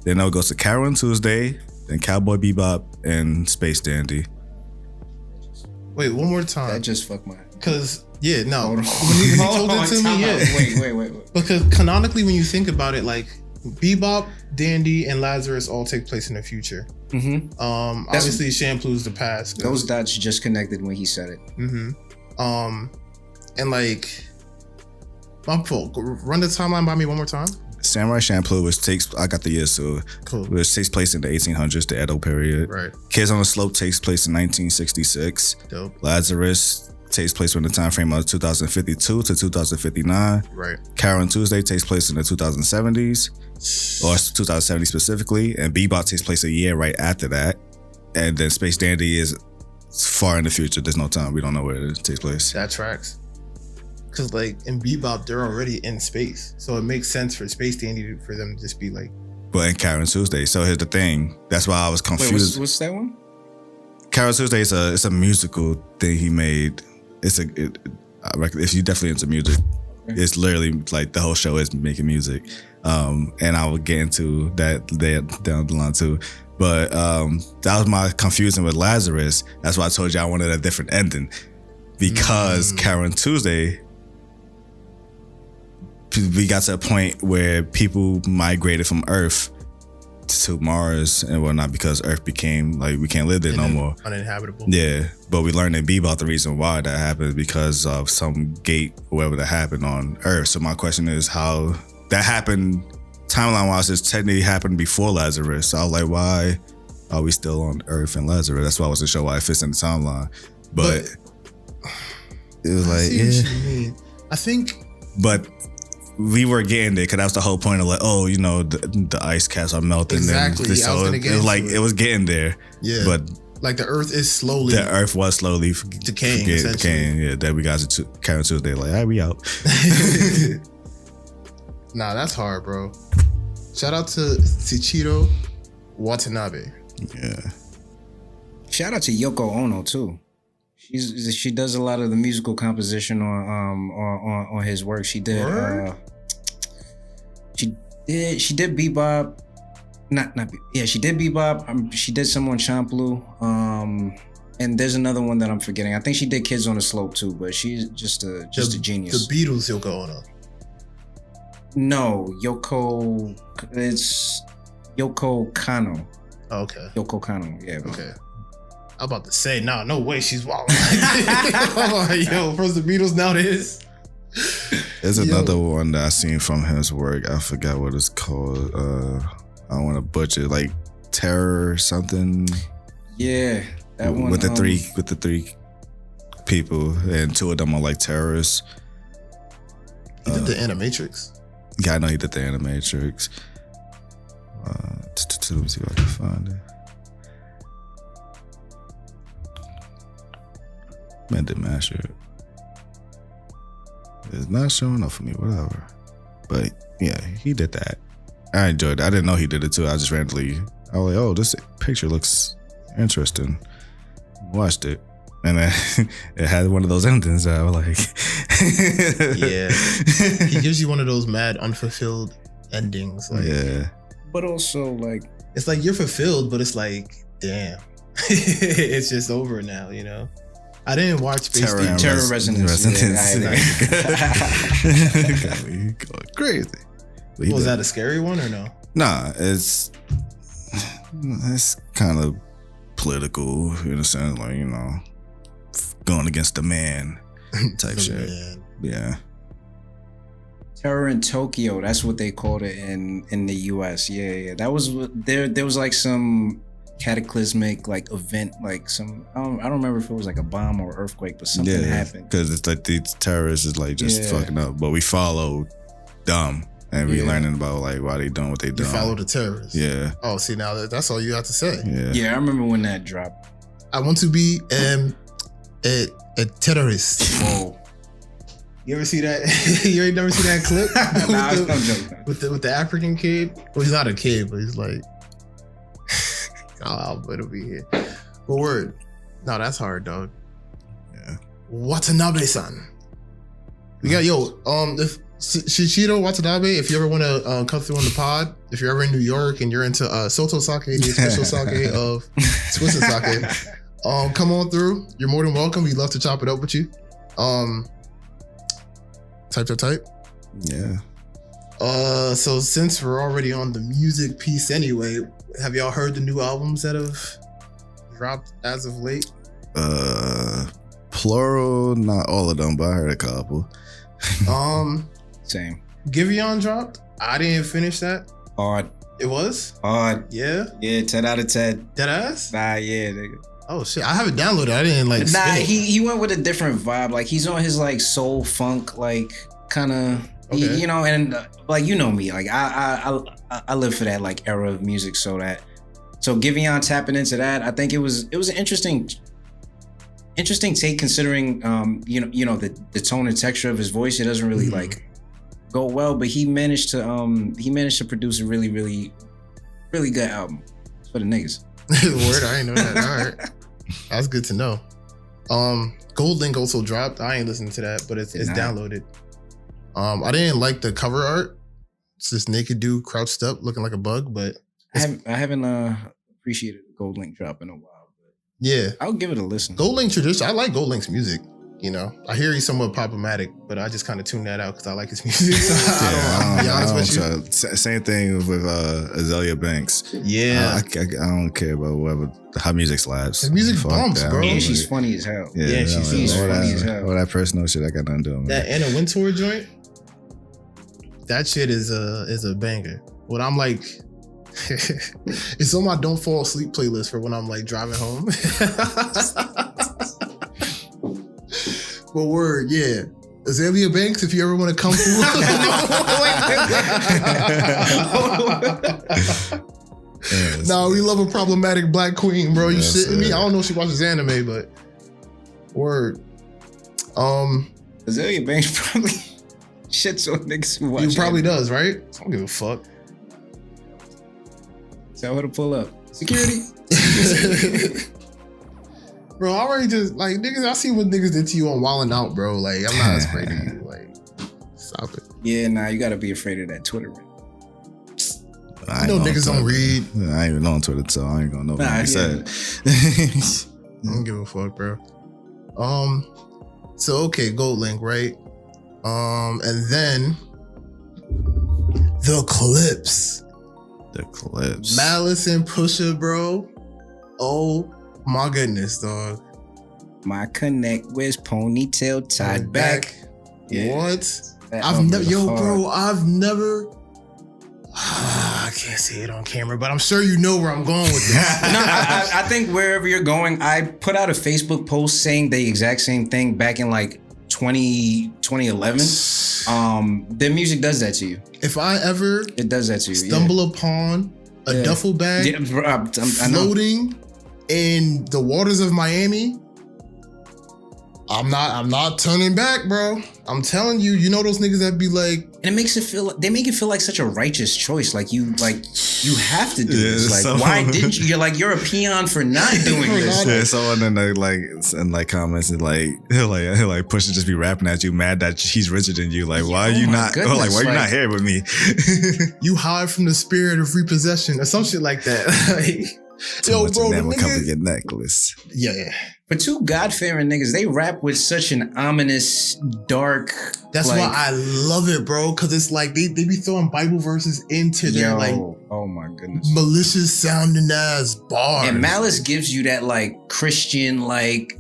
then it will go to Carol and Tuesday, then Cowboy Bebop, and Space Dandy. Wait, one more time. That just fucked my head. Because, yeah, no. When you told it to me, yeah. Wait. Because canonically, when you think about it, like, Bebop, Dandy, and Lazarus all take place in the future. Obviously, Champloo's the past. Those dots just connected when he said it. And like, my fault. Run the timeline by me one more time. Samurai Champloo, I got the years, so cool. Which takes place in the 1800s, the Edo period. Right. Kids on the Slope takes place in 1966. Dope. Lazarus takes place in the time frame of 2052 to 2059. Right. Carol and Tuesday takes place in the 2070s, or 2070 specifically, and Bebop takes place a year right after that. And then Space Dandy is far in the future. There's no time. We don't know where it takes place. That tracks. Because like in Bebop, they're already in space, so it makes sense for Space Dandy for them to just be like. But in Carol and Tuesday, so here's the thing. That's why I was confused. Wait, what's that one? Carol and Tuesday is a musical thing he made. I reckon if you definitely into music, it's literally like the whole show is making music, and I will get into that down the line too. But that was my confusion with Lazarus. That's why I told you I wanted a different ending, because Carol and Tuesday, we got to a point where people migrated from Earth to Mars and whatnot because Earth became like we can't live there no more, uninhabitable. Yeah, but we learned in Bebop the reason why that happened because of some gate or whatever that happened on Earth. So my question is how that happened timeline wise. It's technically happened before Lazarus. So I was like, why are we still on Earth and Lazarus? That's why I wasn't sure why it fits in the timeline, but it was like, yeah, I think, but. We were getting there because that was the whole point of like, oh, the ice caps are melting. Exactly. And so it was getting there. Yeah. But like the Earth is slowly. The Earth was slowly decaying. Yeah. Then we got to Carol Tuesday. Like, all right, we out. Nah, that's hard, bro. Shout out to Tsuchiro Watanabe. Yeah. Shout out to Yoko Ono too. She does a lot of the musical composition on his work. She did she did Bebop, she did Bebop. She did some on Champloo. And there's another one that I'm forgetting. I think she did Kids on the Slope too, but she's just a genius. The Beatles Yoko Ono. No, Yoko Yoko Kanno. Okay. Yoko Kanno, yeah. Okay. I'm about to say, no way she's wild. Yo, first the Beatles, now this. There's another one that I seen from his work. I forgot what it's called. I don't want to butcher it. Like Terror something. Yeah, that one. With the three people, and two of them are like terrorists. He did the Animatrix. Yeah, I know he did the Animatrix. Let me see if I can find it. Man did master. It's not showing up for me, whatever. But yeah, he did that. I enjoyed it. I didn't know he did it too. I was like, oh, this picture looks interesting. Watched it. And then it had one of those endings that I was like, yeah. He gives you one of those mad unfulfilled endings. Like, yeah. But also, like, it's like you're fulfilled, but it's like, damn, it's just over now, you know? I didn't watch Space Deep. Terror Resonance. Yeah, got me going crazy. Was that a scary one or no? Nah, it's kind of political in a sense, like, you know, going against the man type shit. Man. Yeah. Terror in Tokyo, that's what they called it in the US. Yeah. That was there was like some cataclysmic like event, like some I don't remember if it was like a bomb or earthquake, but something happened. Because it's like these terrorists is like just fucking up. But we follow them and we learning about like why they doing what they doing. You follow the terrorists. Yeah. Oh, see, now that's all you have to say. Yeah, I remember when that dropped. I want to be a terrorist. Whoa. You ever see that? You ain't never seen that clip? Nah, it's no joke. With the African kid? Well, he's not a kid, but he's like, oh, it'll be here. But word. No, that's hard, dog. Yeah. Watanabe-san. We got, Shichiro Watanabe, if you ever want to come through on the pod, if you're ever in New York and you're into Soto Sake, the special sake of Swiss sake, come on through. You're more than welcome. We'd love to chop it up with you. Type. Yeah. So since we're already on the music piece anyway, have y'all heard the new albums that have dropped as of late? Plural, not all of them, but I heard a couple. Same. Giveon dropped. I didn't finish that. Hard. It was? Hard. Yeah? Yeah, 10 out of 10. Deadass? Nah, yeah, nigga. Oh shit, I have it downloaded. I didn't like. Nah, he went with a different vibe. Like he's on his like soul funk, like kind of, you know, and like you know me, like I live for that like era of music. So Giveon tapping into that, I think it was an interesting take considering you know the tone and texture of his voice. It doesn't really like go well, but he managed to produce a really really really good album for the niggas. Word, I ain't know that. All right. That's good to know. Gold Link also dropped. I ain't listening to that, but it's downloaded. I didn't like the cover art. It's this naked dude crouched up looking like a bug, but I haven't appreciated the Gold Link drop in a while. But yeah. I'll give it a listen. Gold Link tradition. I like Gold Link's music. You know, I hear he's somewhat problematic, but I just kind of tune that out because I like his music. So I'll be honest with you. Same thing with Azalea Banks. Yeah. I don't care about how music slaps. His music bumps, bro. And she's funny as hell. Yeah, she's funny as hell. All that personal shit I got nothing to do with that Anna Wintour joint, that shit is a banger. What I'm like, it's on my Don't Fall Asleep playlist for when I'm like driving home. But word, yeah. Azalea Banks, if you ever want to come through. No, we love a problematic black queen, bro. You shitting me? I don't know if she watches anime, but word. Azalea Banks probably shits on niggas who watch He probably does, right? I don't give a fuck. Tell her to pull up. Security. Bro, I already just, like, niggas, I see what niggas did to you on Wildin' Out, bro. Like, I'm not afraid of you. Like, stop it. Yeah, nah, you gotta be afraid of that Twitter. I know niggas don't read. I ain't even on Twitter, so I ain't gonna know what you said. I don't give a fuck, bro. So, okay, Gold Link, right? And then the Clips. The clips. Malice and Pusha, bro. Oh my goodness, dog. My connect with ponytail tied back. Yeah. What? I've never. I can't say it on camera, but I'm sure you know where I'm going with this. No, I think wherever you're going, I put out a Facebook post saying the exact same thing back in like 2011. The music does that to you. If I ever it does that to you, stumble upon a duffel bag floating in the waters of Miami, I'm not turning back, bro. I'm telling you, you know those niggas that be like, and it makes it feel. They make it feel like such a righteous choice. Like you have to do this. Like, so, why didn't you? You're a peon for not doing this. Yeah, someone in like comments and like he'll push to just be rapping at you, mad that he's richer than you. Like, why are you not? Goodness, like, why are you not here with me? You hide from the spirit of repossession or some shit like that. Yo, bro, never come to your necklace. Yeah. For two God-fearing niggas, they rap with such an ominous, dark. That's why I love it, bro. Because it's like they be throwing Bible verses into their like, oh my goodness, malicious sounding ass bars. And Malice gives you that like Christian like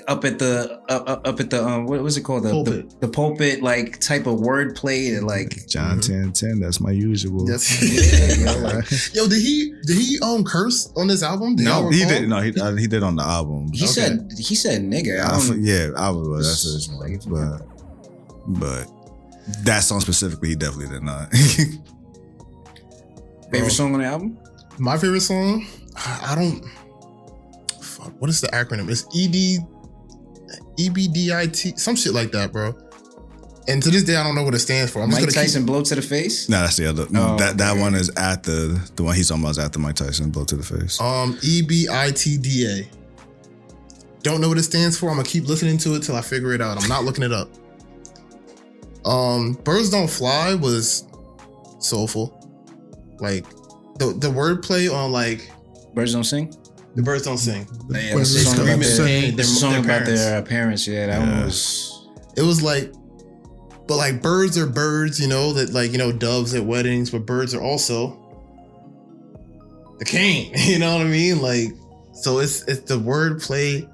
up at the what was it called, the pulpit like type of wordplay that like John 10:10. That's my usual. Yo, did he curse on this album? No, he did. No, he did on the album. He said nigga. Album. That's what it's like. But that song specifically, he definitely did not. Favorite song on the album? My favorite song? I don't. Fuck. What is the acronym? It's EBDIT, some shit like that, bro. And to this day, I don't know what it stands for. Mike Tyson blow to the face? No, that's the other. That one is at the one he's talking about is after Mike Tyson blow to the face. EBITDA. Don't know what it stands for. I'm gonna keep listening to it till I figure it out. I'm not looking it up. Birds Don't Fly was soulful. Like the wordplay on like Birds Don't Sing? The Birds Don't Sing. Yeah, the song about their parents. Yeah, that one was. It was like, but like birds are birds, you know, that like, you know, doves at weddings, but birds are also the king. You know what I mean? Like, so it's the wordplay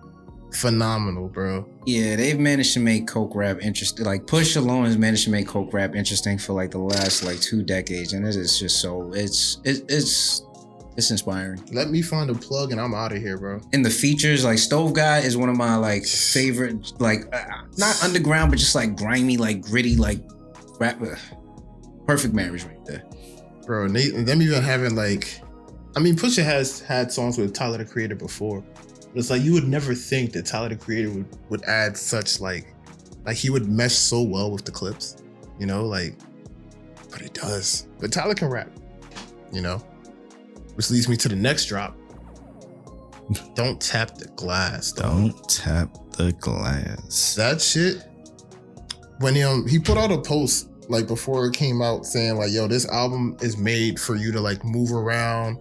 phenomenal, bro. Yeah, they've managed to make coke rap interesting. Like Push alone has managed to make coke rap interesting for like the last like 2 decades, and it is just so it's inspiring. Let me find a plug and I'm out of here, bro. And the features, like Stove Guy is one of my like favorite, like not underground, but just like grimy, like gritty, like rap. Perfect marriage right there, bro. And them even having like, I mean, Pusha has had songs with Tyler the Creator before. It's like you would never think that Tyler the Creator would add such like he would mesh so well with the clips, you know, like, but it does. But Tyler can rap, you know, which leads me to the next drop. Don't tap the glass, dog. Don't tap the glass. That shit. When he put out a post like before it came out saying like, yo, this album is made for you to like move around,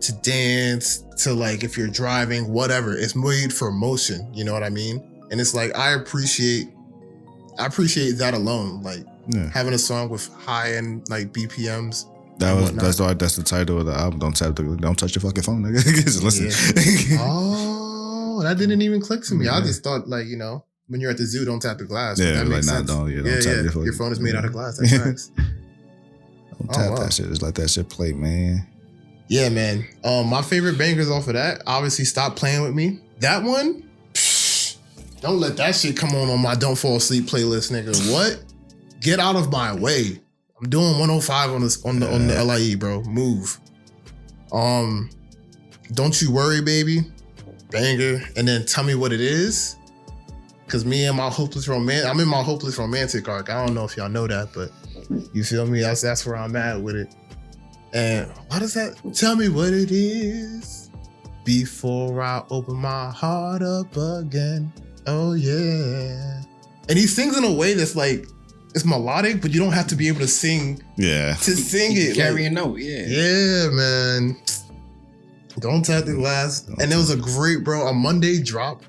to dance, to like if you're driving, whatever. It's made for motion, you know what I mean? And it's like I appreciate that alone, like having a song with high end like BPMs. That's the title of the album. Don't touch your fucking phone, nigga. Just listen. Yeah. Oh, that didn't even click to me. I just thought like, you know, when you're at the zoo, don't tap the glass. Yeah, that makes sense. Don't tap your phone is made out of glass. That's facts. Don't tap that shit. Just let that shit play, man. Yeah, man. My favorite bangers off of that, obviously, Stop Playing With Me. That one, don't let that shit come on my Don't Fall Asleep playlist, nigga. What? Get out of my way. I'm doing 105 on the LIE, bro. Move. Don't You Worry, Baby. Banger. And then Tell Me What It Is. Cause me and my hopeless romantic, I'm in my hopeless romantic arc. I don't know if y'all know that, but you feel me? That's where I'm at with it. And what is that? Tell me what it is before I open my heart up again. Oh yeah. And he sings in a way that's like, it's melodic, but you don't have to be able to sing. Yeah. To sing it. Carry a note, yeah. Yeah, man. Don't tap the glass. And it was a great, bro, a Monday drop.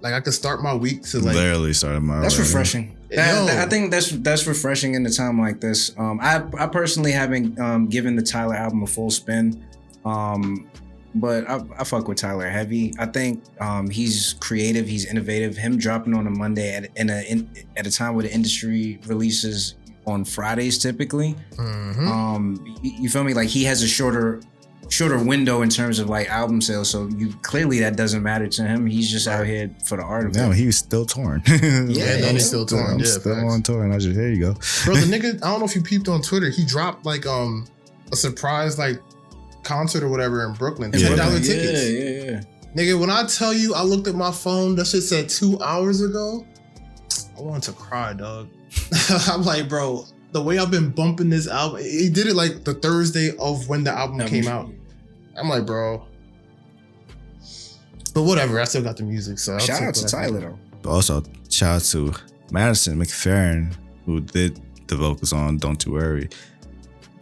Like I could start my week to like. Literally started my. That's refreshing. I think that's refreshing in a time like this. I personally haven't given the Tyler album a full spin, but I fuck with Tyler heavy. I think he's creative, he's innovative. Him dropping on a Monday at a time where the industry releases on Fridays typically. You feel me? Like he has a shorter window in terms of like album sales, so clearly that doesn't matter to him. He's just out here for the art of it. No, he was still torn. And he's still torn. Yeah, still on tour, and I just here you go, bro. The nigga, I don't know if you peeped on Twitter. He dropped like a surprise like concert or whatever in Brooklyn. $10 tickets. Yeah. Nigga, when I tell you, I looked at my phone. That shit said 2 hours ago. I wanted to cry, dog. I'm like, bro. The way I've been bumping this album, he did it like the Thursday of when the album came out. I'm like, bro. But whatever, I still got the music. So shout out to Tyler though. Also, shout out to Madison McFerrin, who did the vocals on "Don't You Worry."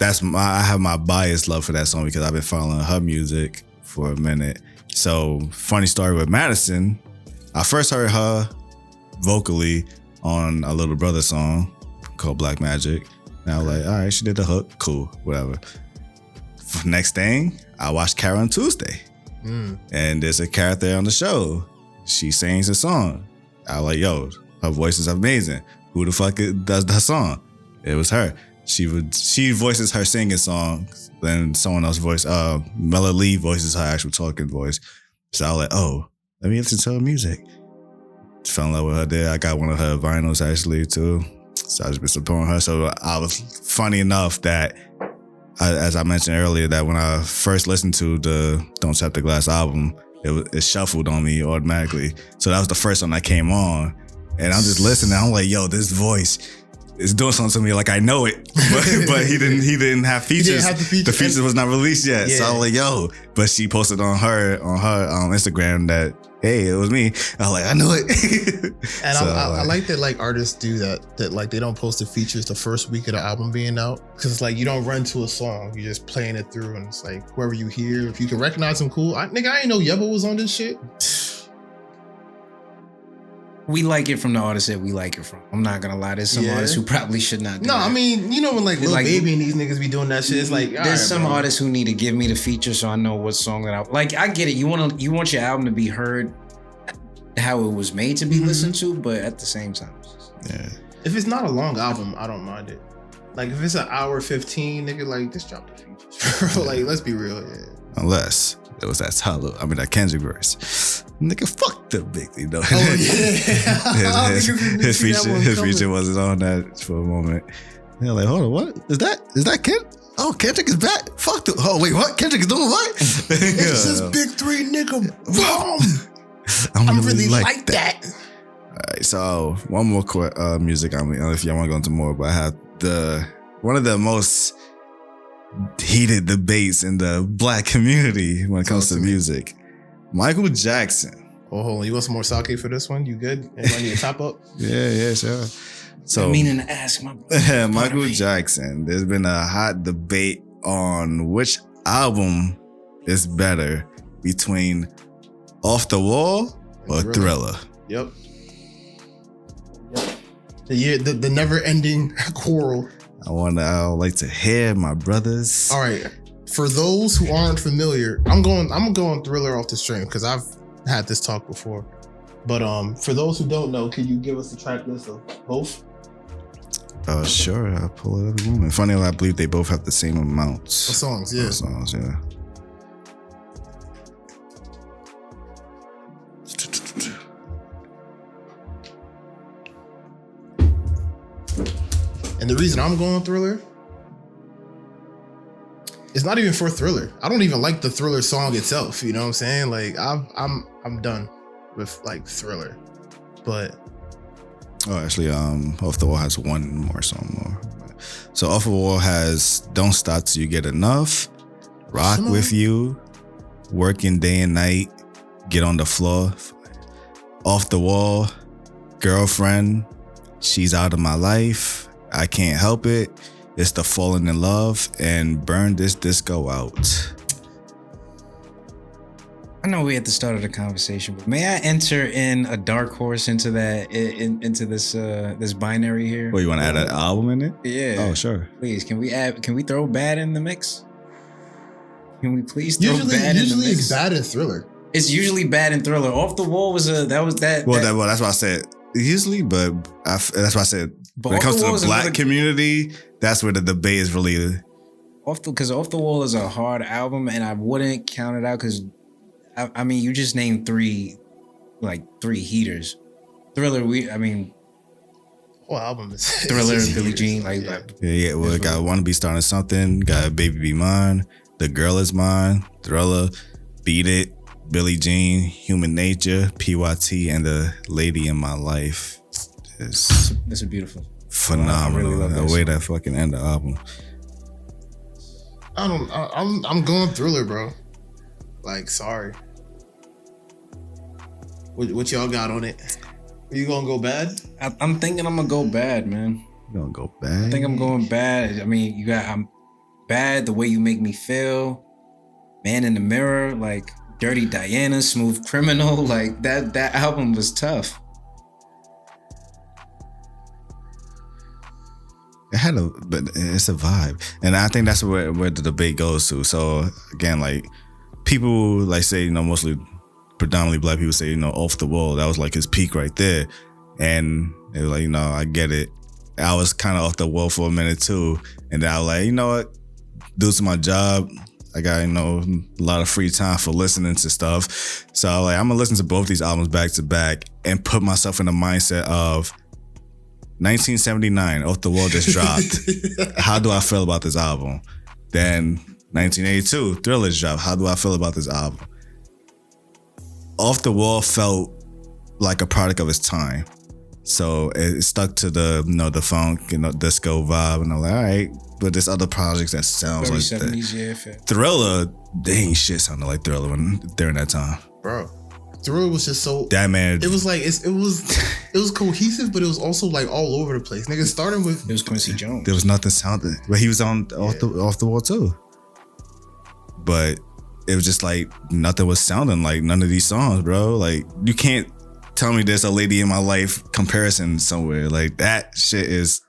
I have my biased love for that song because I've been following her music for a minute. So, funny story with Madison, I first heard her vocally on a Little Brother song called Black Magic. And I was like, all right, she did the hook, cool, whatever. Next thing, I watched Carol on Tuesday. And there's a character on the show. She sings a song. I was like, yo, her voice is amazing. Who the fuck does that song? It was her. She voices her singing song. Then someone else Mella Lee voices her actual talking voice. So I was like, oh, let me listen to her music. Fell in love with her there. I got one of her vinyls actually too. So I just been supporting her. So I was funny enough that, as I mentioned earlier, that when I first listened to the Don't Tap the Glass album, it shuffled on me automatically. So that was the first one that came on. And I'm just listening. I'm like, yo, this voice is doing something to me. Like I know it, but he didn't have features. He didn't have the features. The features was not released yet. Yeah. So I was like, yo. But she posted on her Instagram that, hey, it was me. I was like, I knew it. And so, I like that like artists do that like they don't post the features the first week of the album being out. Cause it's like you don't run to a song, you're just playing it through and it's like whoever you hear, if you can recognize them, cool. I ain't know Yebba was on this shit. We like it from the artists that we like it from. I'm not gonna lie. There's some artists who probably should not do that. I mean, you know when like Lil Baby and these niggas be doing that shit, it's like there's some artists who need to give me the feature so I know what song that I like. I get it. You want your album to be heard how it was made to be listened to, but at the same time, if it's not a long album, I don't mind it. Like if it's an hour 15, nigga, like just drop the features. Like let's be real, Unless it was that Kendrick verse. Nigga, fuck the big, you know. Oh yeah. his feature wasn't on that for a moment. They're like, hold on, what is that? Is that Kend? Oh, Kendrick is back. Fuck the. Oh wait, what? Kendrick is doing what? It's just Big Three, nigga. I really like that. All right, so one more music. I mean, if y'all want to go into more, but I have one of the most heated debates in the black community when it comes to music. Michael Jackson. Oh, hold on. You want some more sake for this one? You good? Anybody need a top up? Yeah, sure. So, meaning to ask my brother. Michael Jackson. There's been a hot debate on which album is better between Off the Wall or Thriller. Yep. The never-ending quarrel. I would like to hear my brothers. All right. For those who aren't familiar, I'm going Thriller off the stream because I've had this talk before. But for those who don't know, can you give us a track list of both? Sure. I'll pull it up in a moment. Funny, I believe they both have the same amounts of songs. Yeah. And the reason I'm going Thriller, it's not even for Thriller. I don't even like the Thriller song itself. You know what I'm saying? Like I'm done with like Thriller. But actually, Off the Wall has one more song more. So Off the Wall has Don't Stop Till You Get Enough, Rock With You, Working Day and Night, Get on the Floor, Off the Wall, Girlfriend, She's Out of My Life, I Can't Help It, It's the Falling in Love, and Burn This Disco Out. I know we at the start of the conversation, but may I enter in a dark horse into that into this binary here? Well, you want to add an album in it? Yeah. Oh, sure. Please, can we throw Bad in the mix? Can we please throw Bad in the mix? Usually it's Bad and Thriller. It's usually Bad and Thriller. Off the Wall was Well, that's why I said usually, but that's why I said when it comes to the black community, that's where the debate is really. Because Off the Wall is a hard album, and I wouldn't count it out because, I mean, you just named three heaters. Thriller, whole album is Thriller, Billie Jean, yeah. Well, got Wanna Be Starting Something, got Baby Be Mine, The Girl Is Mine, Thriller, Beat It, Billie Jean, Human Nature, PYT, and The Lady in My Life. That's a beautiful, phenomenal. Really the way that fucking end the album. I'm going Thriller, bro. Like, sorry. What y'all got on it? Are you gonna go Bad? I'm thinking I'm gonna go Bad, man. You gonna go Bad? I think I'm going Bad. I mean, I'm Bad. The Way You Make Me Feel, Man in the Mirror, like Dirty Diana, Smooth Criminal. Like that album was tough. But it's a vibe, and I think that's where the debate goes to. So again, like people like say, mostly predominantly black people say, Off the Wall, that was like his peak right there, and they were like, I get it. I was kind of off the wall for a minute too, and then I was like, you know what, due to my job, I got a lot of free time for listening to stuff, so I'm gonna listen to both these albums back to back and put myself in the mindset of 1979, Off the Wall just dropped. How do I feel about this album? Then 1982, Thriller just dropped. How do I feel about this album? Off the Wall felt like a product of its time. So it stuck to the funk, disco vibe. And I'm like, all right, but there's other projects that sounds very like 70s, that. Yeah, Thriller, they ain't shit sounded like Thriller during that time. Bro. Thriller was just so that man. It was like it was cohesive, but it was also like all over the place. Nigga, starting with it was Quincy Jones. There was nothing sounding, but he was on off the wall too. But it was just like nothing was sounding like none of these songs, bro. Like you can't tell me there's a Lady in My Life comparison somewhere. Like that shit is.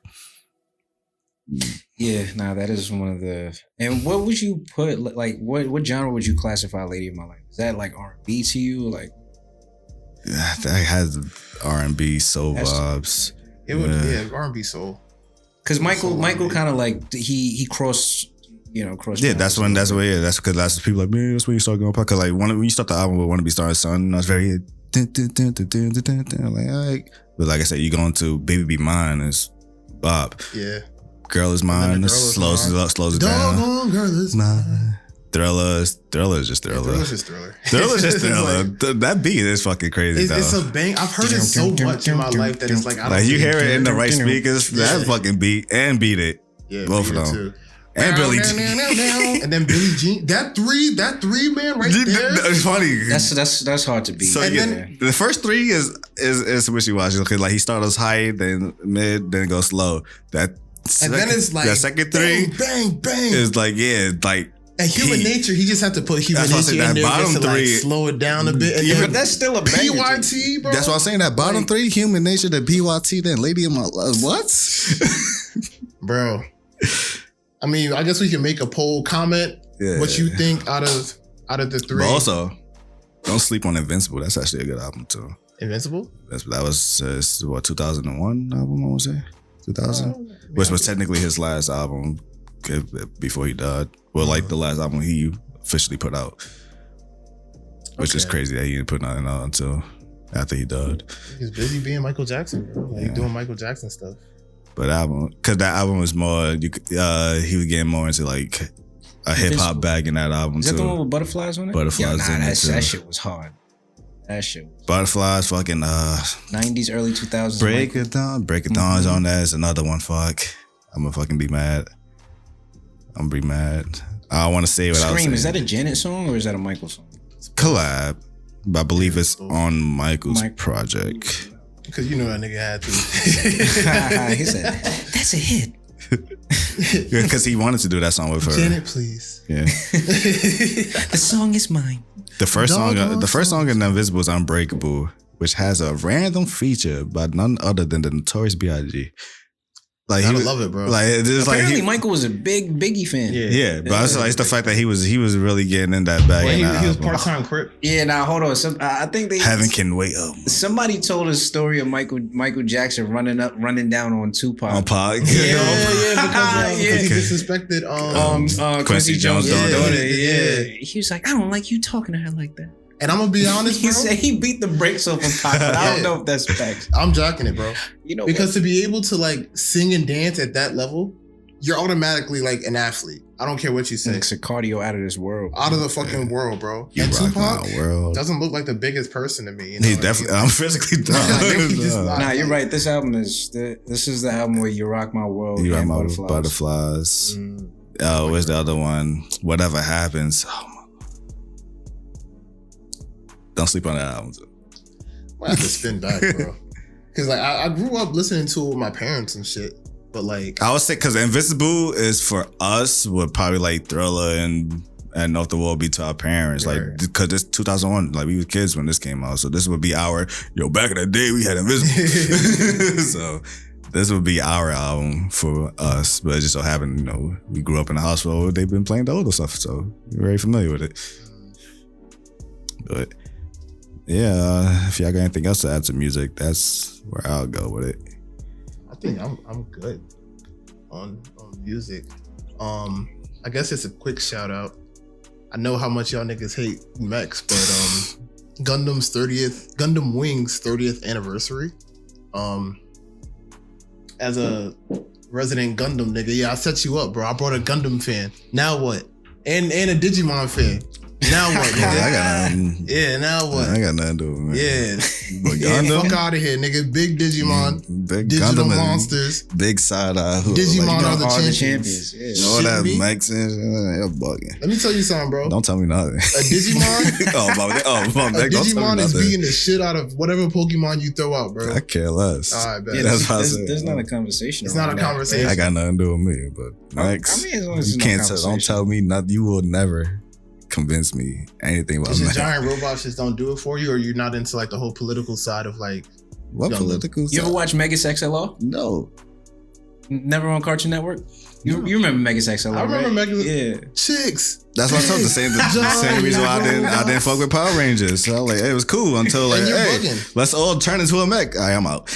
Yeah, that is one of the. And what would you put? Like what genre would you classify Lady in My Life? Is that like R&B to you? Like that has R&B soul vibes. It would, R&B soul. Because Michael kind of like he crossed. Crossed. Yeah, that's because that's people like, man, that's when you start going pop. Cause like when you start the album with Wanna Be Starting Son, I was very like, all right. But like I said, you go into Baby Be Mine is bop. Yeah. Girl Is Mine slows it down. Girl Is Mine. Thriller is just Thriller. Thriller's just Thriller. Thriller's just Thriller. That beat is fucking crazy though. It's a bang. I've heard it so much in my life that it's like I don't you hear it in the right speakers. That fucking beat and Beat It. Yeah, both of them. Too. And Billie Jean. And then Billie Jean. That three man right there. It's funny. That's hard to beat. So the first three is wishy-washy. Because like he starts high, then mid, then it goes slow. Then it's like the second three bang. Is like like. And Human Nature, he just had to put Human Nature in there bottom to like slow it down a bit. And but that's still a banger. PYT, bro. That's what I'm saying. That bottom three, Human Nature, then PYT, then Lady in My Life. What? Bro. I mean, I guess we can make a poll comment. Yeah. What you think out of the three. But also, don't sleep on Invincible. That's actually a good album too. Invincible? That was what, 2001 album, I would say? 2000? Which was technically his last album before he died. Well, like the last album he officially put out. Which is crazy that he didn't put nothing out until after he died. He's busy being Michael Jackson, bro. Like doing Michael Jackson stuff. But because that album was more, he was getting more into like a hip hop bag in that album too. Is that the one with Butterflies on it? Butterflies in it too. That shit was hard. Butterflies, fucking 90s, early 2000s. Break It Down's on that. It's another one. Fuck, I'm gonna fucking be mad. I'm gonna be mad. I don't want to say what I was saying. Scream, is that a Janet song or is that a Michael song? Collab. But I believe it's on Michael's project. Because you know that nigga had to. He said, that's a hit. Because he wanted to do that song with her. Janet, please. Yeah. The song is mine. The first song in Invisible is Unbreakable, which has a random feature by none other than the Notorious B.I.G. Like I love it, bro. Like it's Apparently, like Michael was a big Biggie fan. Yeah, but it's the fact that he was really getting in that bag. Well, he was part-time Crip. Yeah, now hold on. I think Heaven Can Wait Up. Somebody told a story of Michael Jackson running down on Tupac. On Pac. Because he disrespected Quincy Jones' daughter. Yeah. He was like, I don't like you talking to her like that. And I'm gonna be honest, bro. He said he beat the brakes off of Pac, but I don't know if that's facts. I'm jacking it, bro. You know, because to be able to like sing and dance at that level, you're automatically like an athlete. I don't care what you say. It's a cardio out of this world. Out of the fucking world, bro. You and Tupac doesn't look like the biggest person to me. You know he's definitely. I'm physically done. Nah, you're right. This album is the album where You Rock My World. You Rock My Butterflies. Where's the other one? Whatever Happens. Oh, don't sleep on that album. I have to spin back, bro. Because like I grew up listening to it with my parents and shit. But like I would say, because Invisible is for us would probably like Thriller and Off the Wall be to our parents, right. Like because it's 2001, like we were kids when this came out, so this would be our back in the day we had Invisible. So this would be our album for us, but it just so happened, we grew up in a house where they've been playing the older stuff, so we're very familiar with it. But yeah, if y'all got anything else to add to music, that's where I'll go with it. I think I'm good on music. I guess it's a quick shout out. I know how much y'all niggas hate mechs, but Gundam Wing's 30th anniversary. As a resident Gundam nigga, yeah, I set you up, bro. I brought a Gundam fan. Now what? And a Digimon fan. Now what, nigga? I got nothing. Yeah, now what? I got nothing to do with it, man. Yeah. But Gundam, fuck out of here, nigga. Big Digimon. Big digital Gundam monsters. Big side-eye. Digimon are the champions. Yeah. You know what that makes sense? You're bugging. Let me tell you something, bro. Don't tell me nothing. A Digimon? a Digimon is beating the shit out of whatever Pokemon you throw out, bro. I care less. All right, bet. Yeah, there's not a conversation. It's not a conversation. I got nothing to do with me, but Max, as long as you can't don't tell me nothing. You will never convince me anything about that. Giant robots just don't do it for you, or you're not into like the whole political side of like what political side? You ever watch Megas XLR? No. Never on Cartoon Network? You remember Megas XLR? I remember right? Megas. Yeah. Chicks. That's what I told the same reason why I didn't fuck with Power Rangers. So I was like, hey, it was cool until like, hey, let's all turn into a mech. I'm out.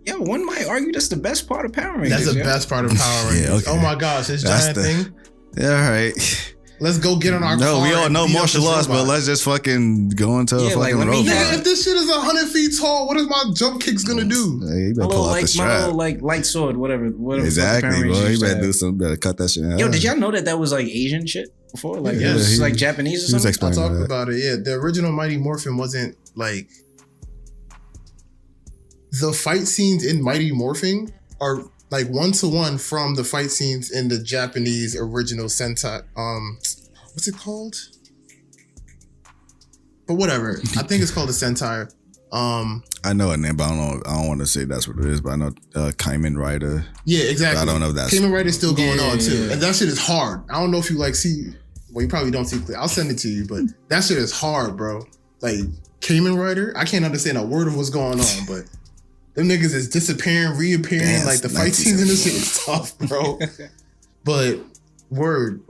Yo, one might argue that's the best part of Power Rangers. That's the best part of Power Rangers. Yeah, okay. Oh my gosh, this giant thing. Yeah, all right. Let's go get on our car. No, we all know martial arts, but let's just fucking go into a fucking robot. Nigga, if this shit is 100 feet tall, what is my jump kicks gonna do? Hey, you better pull out the strap. My little like light sword, whatever. Exactly, bro. You better do something. Better cut that shit out. Yo, did y'all know that was like Asian shit before? Like yeah, it was like Japanese or something? I talked about it. Yeah, the original Mighty Morphin wasn't like the fight scenes in Mighty Morphin are like 1-to-1 from the fight scenes in the Japanese original Sentai. What's it called? But whatever. I think it's called a Sentai. I know a name, but I don't want to say that's what it is, but I know Kamen Rider. Yeah, exactly. But I don't know if that's Kamen Rider's still going on too. And that shit is hard. I don't know if you like see, well, you probably don't see clear. I'll send it to you, but that shit is hard, bro. Like Kamen Rider, I can't understand a word of what's going on, but them niggas is disappearing, reappearing. Damn, like the fight scenes in this shit is tough, bro. But word,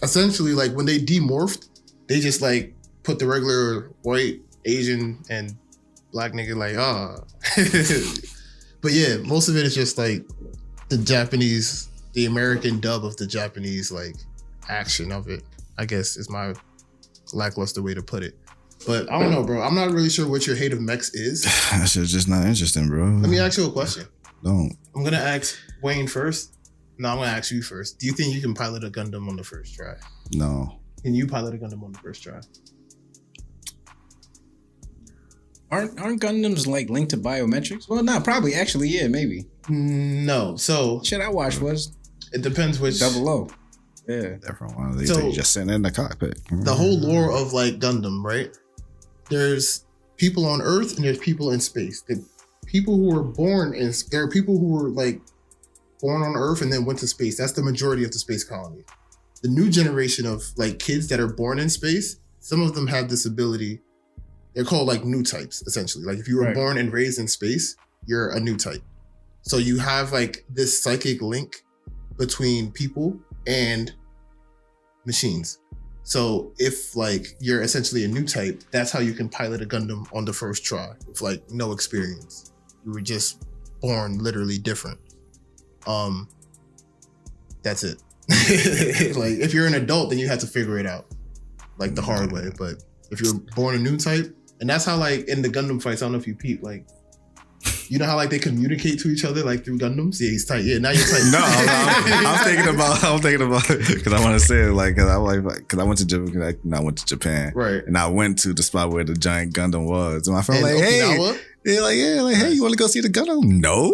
essentially, like when they demorphed, they just like put the regular white, Asian, and black nigga like But yeah, most of it is just like the American dub of the Japanese like action of it, I guess is my lackluster way to put it. But I don't know, bro. I'm not really sure what your hate of mechs is. That shit's just not interesting, bro. Let me ask you a question. Don't. I'm gonna ask Wayne first. No, I'm gonna ask you first. Do you think you can pilot a Gundam on the first try? No. Can you pilot a Gundam on the first try? Aren't Gundams like linked to biometrics? Well, no, probably. Actually, yeah, maybe. No. So shit I watched was it depends which 00. Yeah, different one. So just sitting in the cockpit. The whole lore of like Gundam, right? There's people on Earth and there's people in space. The people who were born in there are people who were like born on Earth and then went to space. That's the majority of the space colony. The new generation of like kids that are born in space, some of them have this ability. They're called like new types, essentially. Like if you were born and raised in space, you're a new type. So you have like this psychic link between people and machines. So if like you're essentially a new type, that's how you can pilot a Gundam on the first try with like no experience. You were just born literally different. That's it. Like if you're an adult, then you have to figure it out like the hard way. But if you're born a new type, and that's how like in the Gundam fights, I don't know if you peep, like you know how like they communicate to each other like through Gundams? Yeah, he's tight. Yeah, now you're tight. No, I'm thinking about it because I want to say it like because I went to Japan, right? And I went to the spot where the giant Gundam was, and my friend was like, hey. They're like, hey, you want to go see the Gundam? No.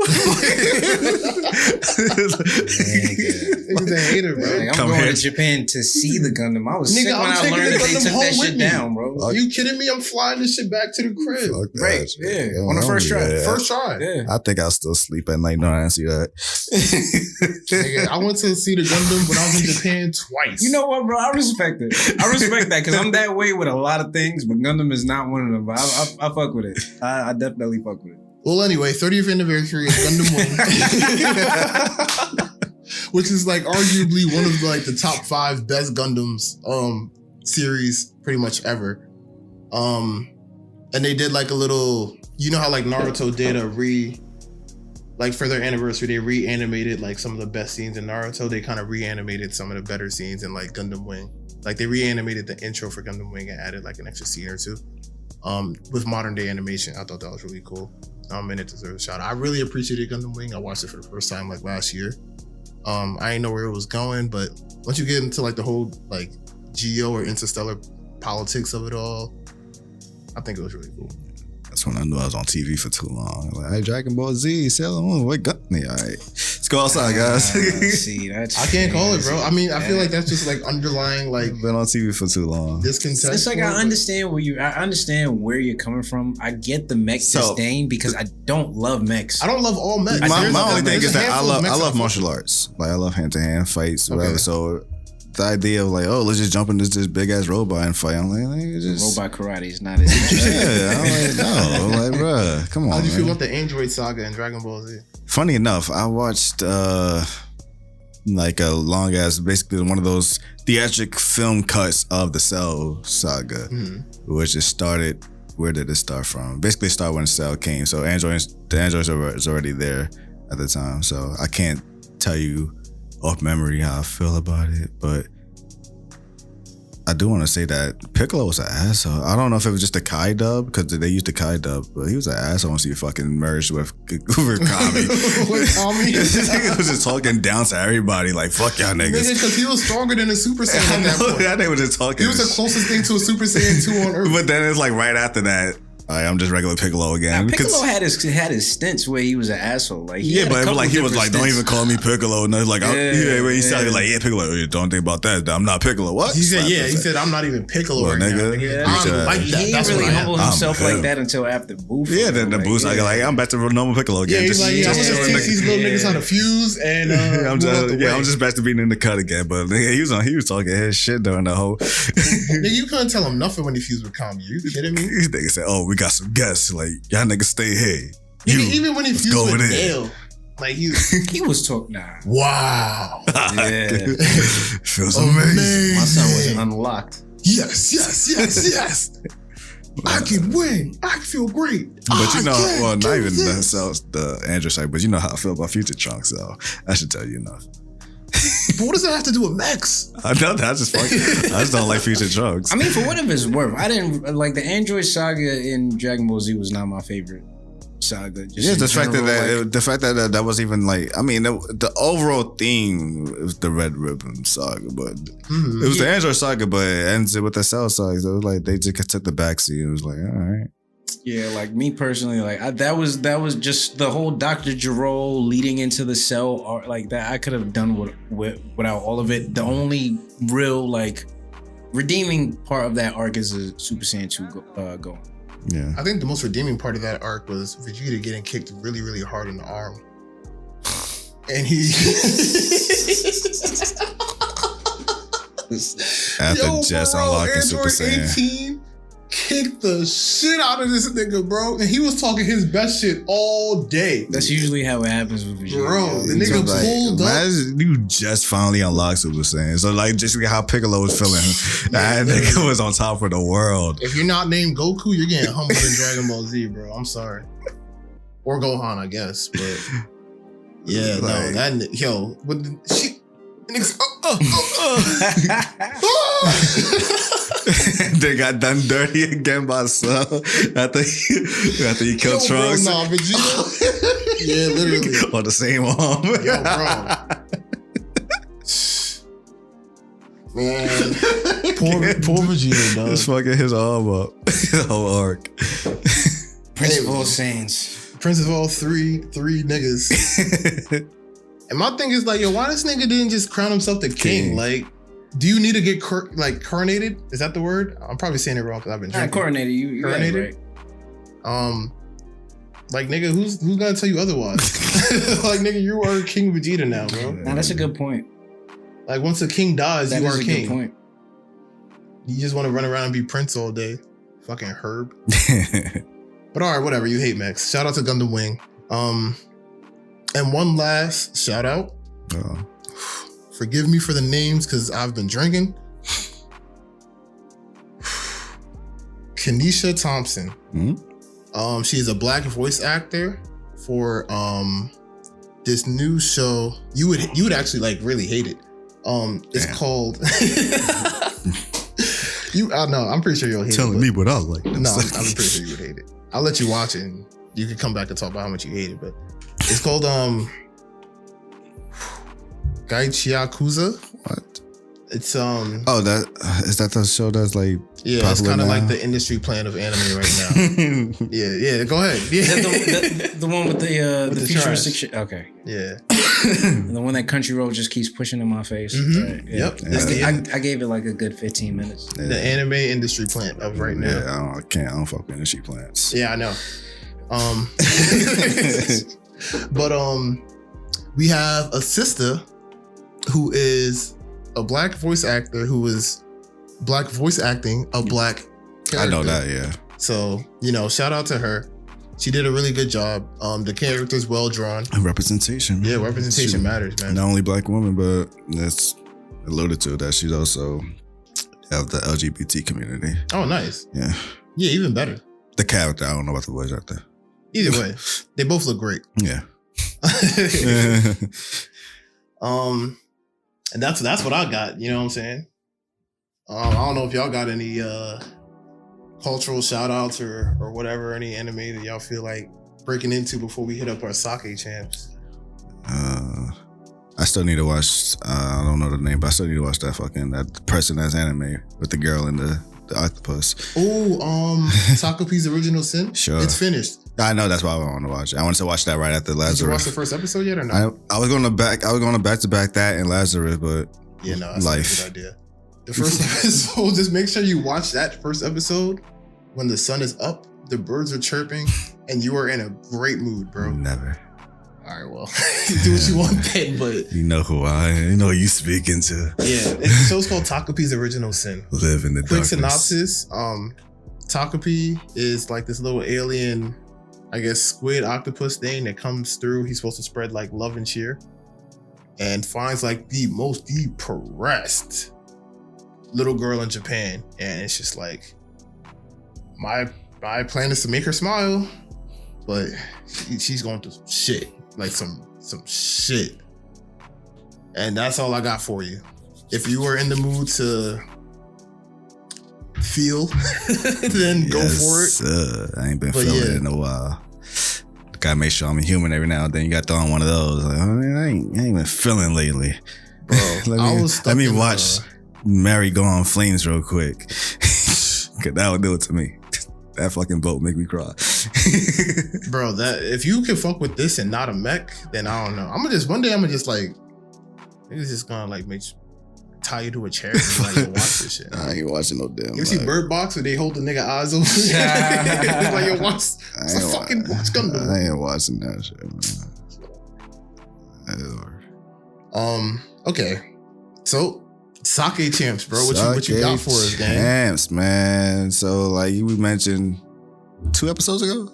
Nigga's a hater, bro. Like, I'm going to Japan to see the Gundam. I was sick when I learned that they took that shit down, bro. Are you kidding me? I'm flying this shit back to the crib. Right, yeah. On the first try. First try. Yeah. I think I'll still sleep at night. No, I didn't see that. Nigga, I went to see the Gundam when I was in Japan twice. You know what, bro? I respect it. I respect that because I'm that way with a lot of things, but Gundam is not one of them. But I fuck with it. I definitely fuck with it. Well, anyway, 30th anniversary of Gundam Wing, which is like arguably one of like the top 5 best Gundams series pretty much ever. And they did like a little, you know how like Naruto did for their anniversary, they reanimated like some of the best scenes in Naruto. They kind of reanimated some of the better scenes in like Gundam Wing. Like they reanimated the intro for Gundam Wing and added like an extra scene or two. With modern day animation. I thought that was really cool. And it deserves a shout out. I really appreciated Gundam Wing. I watched it for the first time like last year. I didn't know where it was going, but once you get into like the whole like geo or interstellar politics of it all, I think it was really cool. That's when I knew I was on TV for too long. Like, hey, Dragon Ball Z, Sailor Moon, what got me? All right, let's go outside, guys. See, that's I can't call it, bro. I mean, I feel like that's just like underlying like been on TV for too long. Discontent. It's like I understand where you're coming from. I get the mech disdain because I don't love mechs. I don't love all mechs. My only thing is that I love martial arts. Like I love hand-to-hand fights, whatever. Okay. So the idea of like, oh, let's just jump into this big ass robot and fight. I'm like just robot karate is not as interesting. Yeah, I'm like, no, like, bruh, come on. How do you feel about the Android saga in Dragon Ball Z? Funny enough, I watched like a long ass, basically one of those theatric film cuts of the Cell saga, which it started. Where did it start from? Basically, it started when Cell came. So the androids was already there at the time. So I can't tell you off memory how I feel about it, but I do want to say that Piccolo was an asshole. I don't know if it was just a Kai dub because they used the Kai dub, but he was an asshole once he fucking merged with Kami. With Kami? He was just talking down to everybody like, fuck y'all niggas. Because he was stronger than a Super Saiyan at that point. That nigga was just talking. He was the closest thing to a Super Saiyan 2 on Earth. But then it's like right after that, I'm just regular Piccolo again. Now, Piccolo had his stints where he was an asshole. Like he but like he was like, don't even call me Piccolo. And like, when he sounded like, Piccolo, don't think about that. I'm not Piccolo. What? He said, he said, I'm not even Piccolo right nigga. Now. I don't like that. He didn't really humble himself like that until after Booth. Yeah, then the Booth, I'm back to normal Piccolo again. Yeah, he's like, I'm just teach these little niggas how to fuse and I'm just back to being in the cut again. But he was talking his shit during the whole. Nigga, you couldn't tell him nothing when he fused with Kami. You kidding me? These niggas said, oh, we got some guests. Like, y'all niggas stay here. Even when he fused with Dale, like he was talking. Nah. Wow. Yeah. Feels amazing. My son was unlocked. Yes. I can win. I feel great. But not even the Android side, but you know how I feel about Future Trunks, so I should tell you enough. But what does that have to do with mechs? I know I just don't like Future Trunks. I mean, for what it's worth, I didn't like the Android saga in Dragon Ball Z was not my favorite saga. The fact that was even like, I mean, the overall theme was the Red Ribbon saga, but it was the Android saga, but it ends with the Cell saga. So it was like they just took the backseat. It was like, all right. Yeah, like me personally, like that was just the whole Dr. Gero leading into the Cell art, like that. I could have done without all of it. The only real like redeeming part of that arc is a Super Saiyan 2 going. Yeah, I think the most redeeming part of that arc was Vegeta getting kicked really, really hard in the arm. and he after just unlocking Super Saiyan. 18 kicked the shit out of this nigga, bro. And he was talking his best shit all day. That's usually how it happens with Vegeta. Bro, the nigga pulled up. Imagine you just finally unlocked Super Saiyan. So like just how Piccolo was feeling. That nigga was on top of the world. If you're not named Goku, you're getting humbled in Dragon Ball Z, bro. I'm sorry. Or Gohan, I guess. But yeah, like, no, that yo, but she niggas they got done dirty again by Cell after he killed Trunks. Bro, nah, Vegeta. Yeah, literally. On the same arm. Yo, bro. Man, poor Vegeta, dog. Just fucking his arm up. The whole arc. Prince of all Saiyans. Prince of all three niggas. And my thing is like, yo, why this nigga didn't just crown himself the king? Like, do you need to get coronated? Is that the word? I'm probably saying it wrong because I've been drinking. Coronated. You coronated? Right. Like nigga, who's gonna tell you otherwise? Like nigga, you are King Vegeta now, bro. Nah, that's a good point. Like once a king dies, that you are king. Good point. You just want to run around and be Prince all day, fucking Herb. But all right, whatever. You hate mechs. Shout out to Gundam Wing. And one last shout out. Forgive me for the names because I've been drinking. Kenesha Thompson. Mm-hmm. She is a black voice actor for this new show. You would actually like really hate it. It's called. I know. I'm pretty sure you'll hate it. Telling me what I like. No, I'm pretty sure you would hate it. I'll let you watch it and you can come back and talk about how much you hate it. But it's called Gaichiakuza. What? It's Oh, that is that the show that's like it's kind of like the industry plan of anime right now. yeah. Go ahead. Yeah, the one with the futuristic shit. Okay. Yeah. The one that Crunchyroll just keeps pushing in my face. Mm-hmm. Right? Yeah. Yep. I gave it like a good 15 minutes. Yeah. The anime industry plan of right now. Yeah, I don't fuck with industry plants. Yeah, I know. But we have a sister who is a black voice actor who is black voice acting a black character. I know that, yeah. So, shout out to her. She did a really good job. The character's well drawn. Representation. Yeah, representation matters, man. Not only black women, but that's alluded to that she's also of the LGBT community. Oh, nice. Yeah. Yeah, even better. The character, I don't know about the voice actor. Either way, they both look great. Yeah. And that's what I got. You know what I'm saying? I don't know if y'all got any cultural shout outs or whatever, any anime that y'all feel like breaking into before we hit up our sake champs. I still need to watch. I don't know the name, but I still need to watch that person that's anime with the girl and the octopus. Oh, Takopi's Original Sin. Sure, it's finished. I know, that's why I want to watch it. I wanted to watch that right after Lazarus. Did you watch the first episode yet or not? I was going to back to back that and Lazarus, but yeah, no, that's a good idea. The first episode, just make sure you watch that first episode when the sun is up, the birds are chirping, and you are in a great mood, bro. Never. All right, well, do what you want then, but you know who you speaking to. Yeah, the show's called Takopi's Original Sin. Live in the quick darkness. Synopsis. Takopi is like this little alien, I guess, squid octopus thing that comes through. He's supposed to spread like love and cheer, and finds like the most depressed little girl in Japan, and it's just like my plan is to make her smile, but she's going through some shit, like some shit, and that's all I got for you. If you are in the mood to feel, then go for it. I ain't been feeling it in a while. Gotta make sure I'm human every now and then. You got to throw on one of those. Like, I ain't been feeling lately, bro. let me watch Mary go on flames real quick. Cause that would do it to me. That fucking boat make me cry. Bro, that if you can fuck with this and not a mech, then I don't know. One day I'm gonna just like, it's just gonna like tie you to a chair and like watch this shit. I ain't watching no damn. You see Bird Box where they hold the nigga eyes open? Like, what's Gundam? I ain't watching that shit, man. Okay. So, sake champs, bro. What you got for us, gang? Champs, man. So, like we mentioned 2 episodes ago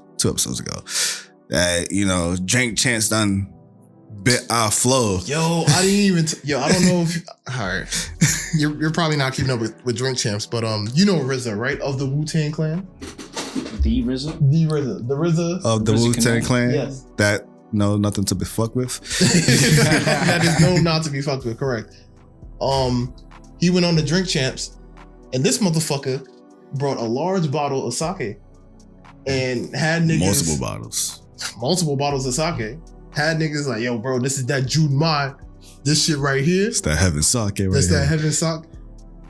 that, drink champs done bit our flow. Yo, I didn't even. I don't know if. All right. You're probably not keeping up with drink champs, but you know RZA, right? Of the Wu-Tang Clan? The RZA? The RZA. Of the Wu-Tang Clan? Yes. That, no, nothing to be fucked with. That is no not to be fucked with, correct. He went on the drink champs, and this motherfucker brought a large bottle of sake and had niggas multiple bottles of sake. Had niggas like, yo, bro, this is that Junmai. This shit right here. It's that heaven sake right That's here. that heaven sake.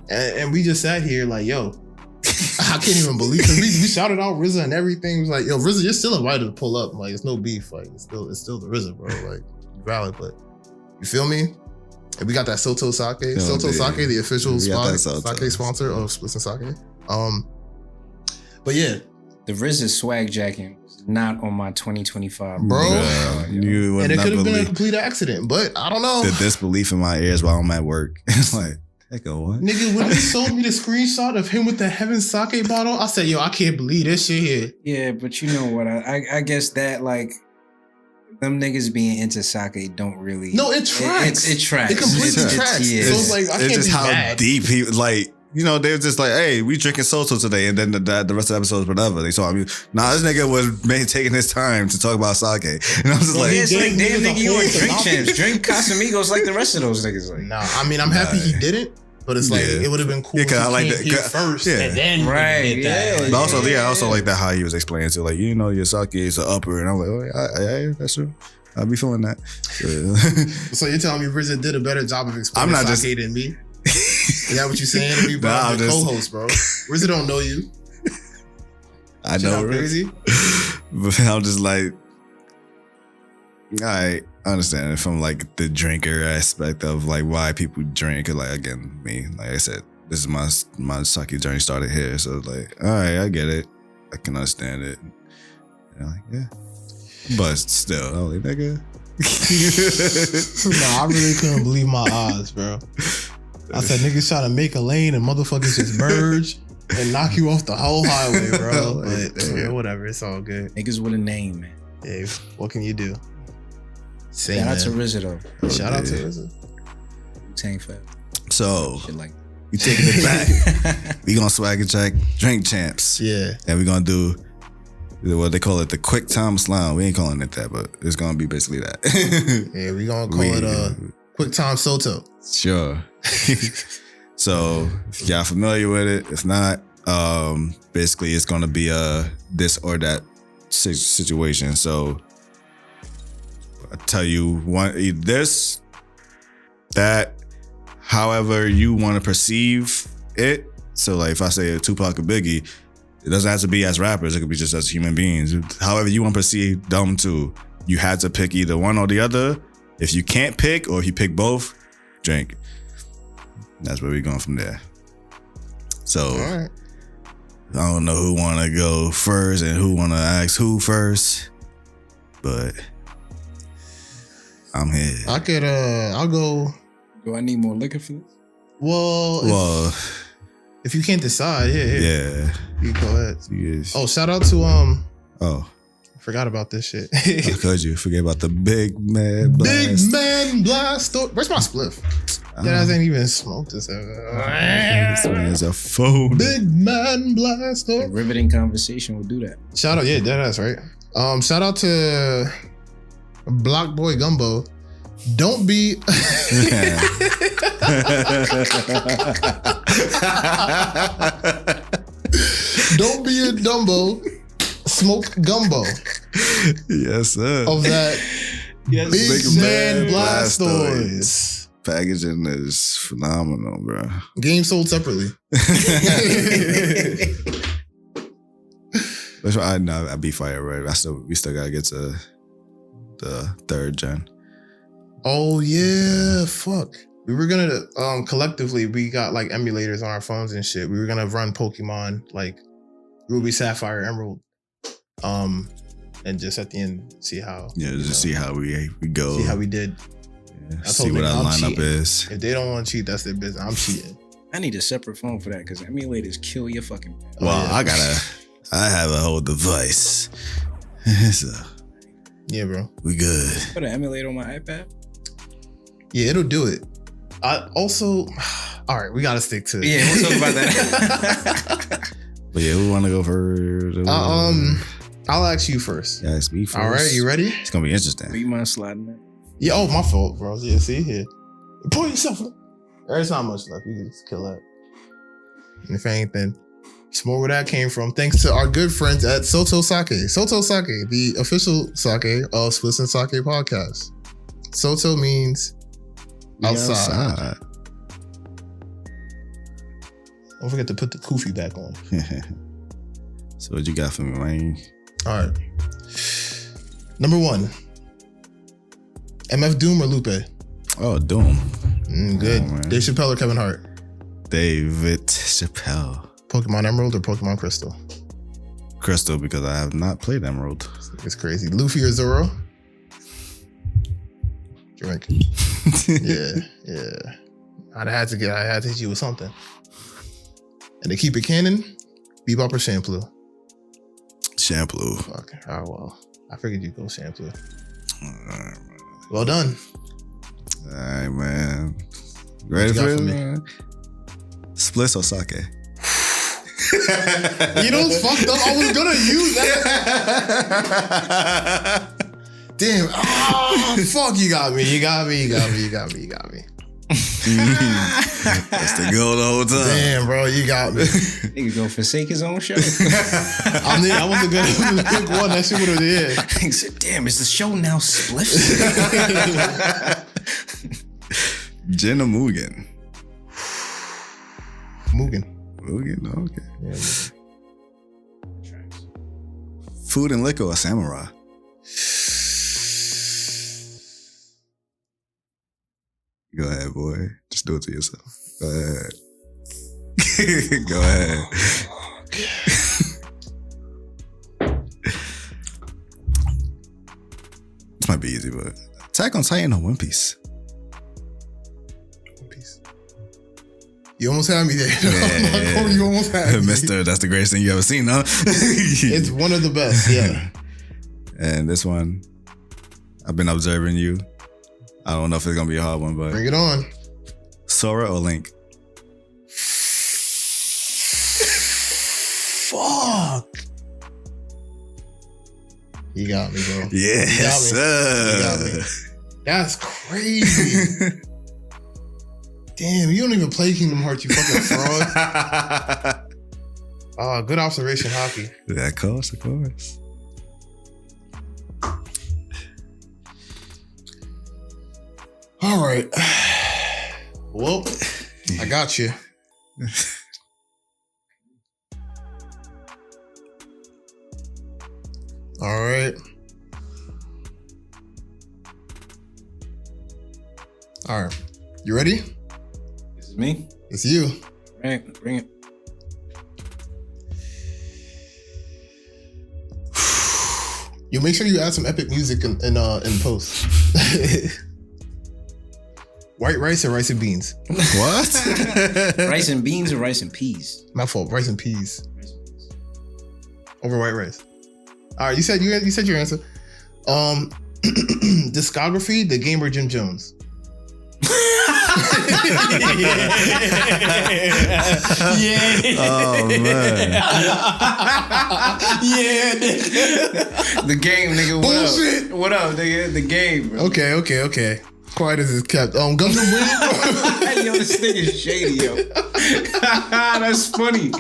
And we just sat here like, yo, I can't even believe, because we shouted out RZA and everything. It was like, yo, RZA, you're still invited to pull up. Like, it's no beef. Like, it's still the RZA, bro. Like, valid, but you feel me? And we got that Soto Sake. Soto Sake, the official sake sponsor of Splits and Sake. But yeah. The RZA swag jacket was not on my 2025. Bro. And it could have been a complete accident, but I don't know. The disbelief in my ears while I'm at work. It's like, echo what? Nigga, when he showed me the screenshot of him with the heaven sake bottle, I said, yo, I can't believe this shit here. Yeah, but you know what? I guess that, like, them niggas being into sake don't really. No, it tracks. It tracks. It completely tracks. Yeah. So it's like, I can't just be how mad. deep he, like, they were just like, hey, we drinking Soto today. And then the rest of the episodes, whatever. They saw me. Nah, this nigga was taking his time to talk about sake. And I was just like, it's like, damn nigga, you on drink whole champs. Drink Casamigos like the rest of those niggas. Like, nah, I mean, I'm happy he didn't. But it's like, it would have been cool if he came here first and then right, that. But also, I also like that how he was explaining to, like, your sake is an upper. And I'm like, oh, yeah, that's true. I'll be feeling that. So you're telling me RZA did a better job of explaining sake than me? Is that what you're saying to me, bro? I'm the co-host, bro. RZA don't know you. I know, crazy. But I'm just like, I understand it from like the drinker aspect of like why people drink. Like, again, me, like I said, this is my sake journey started here. So like, all right, I get it. I can understand it. And I'm like, yeah. But still, I was like, nigga. No, I really couldn't believe my eyes, bro. I said, niggas try to make a lane and motherfuckers just merge and knock you off the whole highway, bro. But yeah, whatever, it's all good. Niggas with a name, man. Hey, what can you do? Shout out to RZA though. Shout out to RZA. Wu-Tang Fat. So, shit like we taking it back. We gonna swag and check drink champs. Yeah. And we gonna do what they call it, the quick time slam. We ain't calling it that, but it's gonna be basically that. Yeah, we gonna call it quick time Soto. Sure. So if y'all familiar with it, if not, basically it's gonna be a this or that situation. So I tell you this, that, however you want to perceive it. So like if I say a Tupac or Biggie, it doesn't have to be as rappers. It could be just as human beings. However you want to perceive them too. You had to pick either one or the other. If you can't pick, or if you pick both, drink. That's where we're going from there. So right. I don't know who want to go first and who want to ask who first, but I'm here. I could, I'll go. Do I need more liquor for this? Well, if you can't decide, yeah. You go ahead. Yes. Oh, shout out to Oh, forgot about this shit. how could you forget about the big man blast? Big man blast. Where's my spliff? That hasn't even smoked this. This man's a phone. Big man blast. A riveting conversation will do that. Shout out, yeah, that's right. Shout out to Block Boy Gumbo. Don't be. Don't be a Dumbo. Smoke gumbo. Yes, sir. Of that Yes, big man Blastoise. Packaging is phenomenal, bro. Game sold separately. Which I'd be fired, right? We still gotta get to the 3rd gen. Oh yeah, fuck. We were gonna collectively, we got like emulators on our phones and shit. We were gonna run Pokemon like Ruby, Sapphire, Emerald. and just at the end see how. Yeah, just see how we go. See how we did. Yeah, see what our lineup is. If they don't want to cheat, that's their business. I'm cheating. I need a separate phone for that because emulators kill your fucking. Well, I have a whole device. So, yeah, bro. We good. Put an emulator on my iPad. Yeah, it'll do it. I also, all right, we gotta stick to it. Yeah, we'll talk about that. But yeah, we want to go first. I'll ask you first. Yeah, ask me first. All right, you ready? It's gonna be interesting. You mind sliding that? Yeah. Oh, my fault, bro. Yeah, see here. Pull yourself up. There's not much left. You can just kill that. And if anything, it's more where that came from. Thanks to our good friends at Soto Sake. Soto Sake, the official sake of Swiss and Sake podcast. Soto means outside. Don't forget to put the kufi back on. So what you got for me, man? All right. Number 1. MF Doom or Lupe? Oh, Doom. Good. Dave Chappelle or Kevin Hart? David Chappelle. Pokemon Emerald or Pokemon Crystal? Crystal, because I have not played Emerald. It's crazy. Luffy or Zoro? Drink. Yeah. I had to hit you with something. And to keep it canon, Bebop or Shampoo? Shampoo. Fuck. Oh, well. I figured you'd go Shampoo. Well done. All right, man. Ready for it, man? Spliss or sake? You know what's fucked up? I was gonna use that. Damn. Oh, fuck, you got me. That's the goal the whole time. Damn, bro, you got me. He could go forsake his own show. I wasn't gonna pick one. That shit would have did. He said, damn, is the show now split? Gin or Mugen? Mugen, okay. Yeah, Mugen. Food and liquor or samurai? Go ahead, boy. Just do it to yourself. Go ahead. Go ahead. This might be easy, but Attack on Titan or One Piece? One Piece. You almost had me there. Yeah. You almost had me. Mister, that's the greatest thing you ever seen, huh? It's one of the best, yeah. And this one, I've been observing you. I don't know if it's gonna be a hard one, but Bring it on. Sora or Link? Fuck. You got me, bro. Yes, sir. You got me. That's crazy. Damn, you don't even play Kingdom Hearts, you fucking fraud. Good observation, hockey. Yeah, of course. All right. Well, I got you. All right. All right. You ready? This is me. It's you. All right, bring it. You make sure you add some epic music in post. White rice or rice and beans? What? Rice and beans or rice and peas? My fault. Rice and peas over white rice. All right, you said your answer. Discography: The Gamer Jim Jones. Yeah. Oh man. Yeah, nigga. The game, nigga. Bullshit. What up, nigga? The game, bro. Okay. Quiet as it's kept. Gundam Wing. Yo, this thing is shady, yo. That's funny.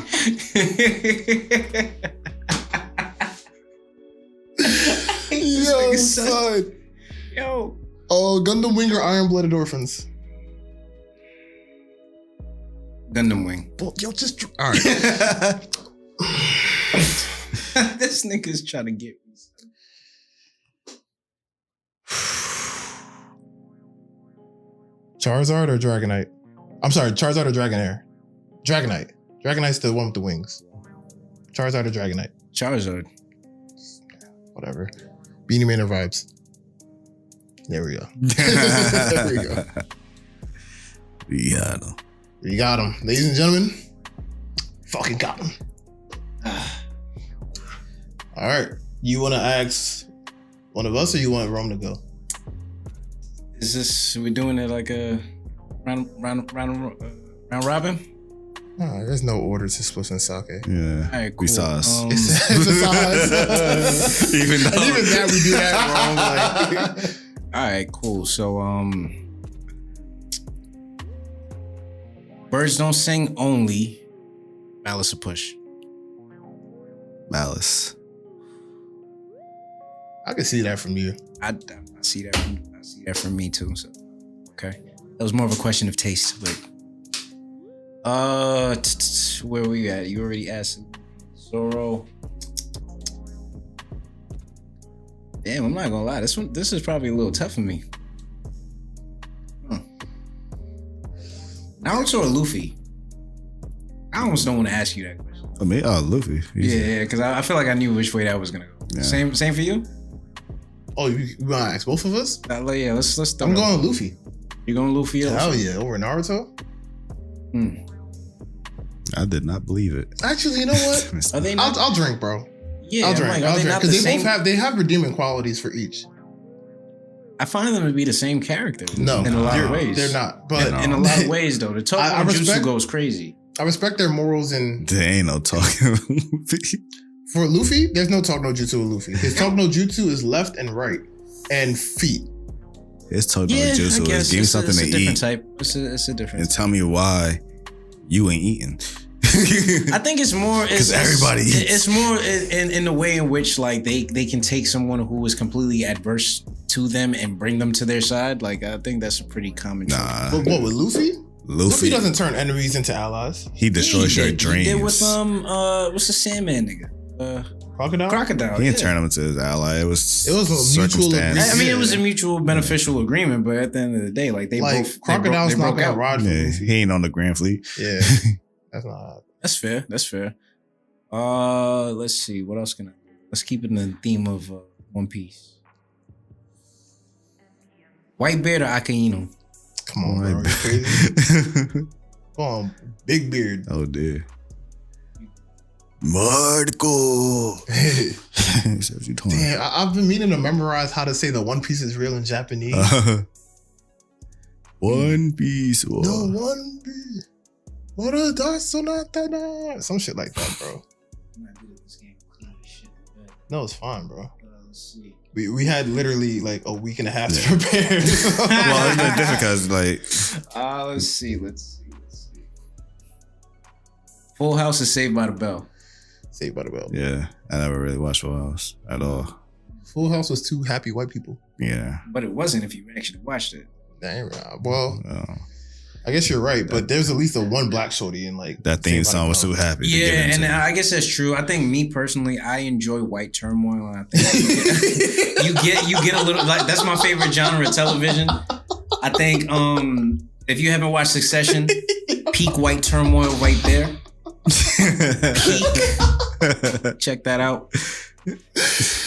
Yo, son. Yo. Oh, Gundam Wing or Iron Blooded Orphans? Gundam Wing. Well, yo, just all right. This nigga's trying to get me. Charizard or Dragonite? I'm sorry, Charizard or Dragonair? Dragonite. Dragonite's the one with the wings. Charizard or Dragonite? Charizard. whatever. Beanie Manor vibes. There we go. There we go. We You got him. Ladies and gentlemen, fucking got him. All right. You want to ask one of us or you want Rome to go? Is this, we doing it like a round robin? No, there's no order to split and sake. Yeah. All right, cool. We saw us. It's a sauce. Even though. And even that, we do that wrong. Like, All right, cool. So, Birds Don't Sing Only, Malice or Push? Malice. I can see that from you. I see that. I see that from me too. So, okay, that was more of a question of taste. But where were you at? You already asked. Zorro. Damn, I'm not gonna lie. This is probably a little tough for me. Naruto or Luffy? I almost don't want to ask you that question. I mean, Luffy. Yeah, because I feel like I knew which way that was gonna go. Yeah. Same for you? Oh, you want to ask both of us? Yeah, let's start. I'm going Luffy. You going Luffy? Hell yeah, over Naruto? I did not believe it. Actually, you know what? Are they not? I'll drink, bro. Yeah, I'll drink. I'll drink. Because they both have redeeming qualities for each. I find them to be the same character. No, in a lot of ways. They're not. But in a lot of ways, though, the Tokyo Jutsu goes crazy. I respect their morals and there ain't no talking. for Luffy, there's no talk no jutsu with Luffy. His talk no jutsu is left and right and feet. It's talking no jutsu. Give me something to eat. Type. It's a different and tell me why you ain't eating. I think it's more because everybody eats. It's more in the way in which like they can take someone who is completely adverse to them and bring them to their side. Like I think that's a pretty common. But what with Luffy? Luffy doesn't turn enemies into allies. He destroys your dreams. He did with what's the Sandman nigga? Crocodile. He didn't turn him into his ally. It was a mutual agreement. I mean, it was a mutual beneficial agreement, but at the end of the day, like they both Crocodile's not gonna ride for Luffy. He ain't on the Grand Fleet. Yeah, that's not. That's fair. That's fair. Let's see. What else can I do? Let's keep it in the theme of One Piece. Whitebeard or Akainu? Come on, bro. You crazy? Come on, big beard. Oh dear. Marco. Damn, I've been meaning to memorize how to say the One Piece is real in Japanese. One Piece. No, One Piece. What a sonata. Some shit like that, bro. No, it's fine, bro. Let's see. We had literally like a week and a half to prepare. Well, it's been different because like. Let's see. Full House is Saved by the Bell. Saved by the Bell. Yeah, I never really watched Full House at all. Full House was two happy white people. Yeah, but it wasn't if you actually watched it. Dang, well, I guess you're right, but there's at least a one black shorty in like that theme song was too happy. Yeah, and I guess that's true. I think me personally, I enjoy white turmoil, and I think you get a little like that's my favorite genre of television. I think if you haven't watched Succession, peak white turmoil right there. Peak. Check that out.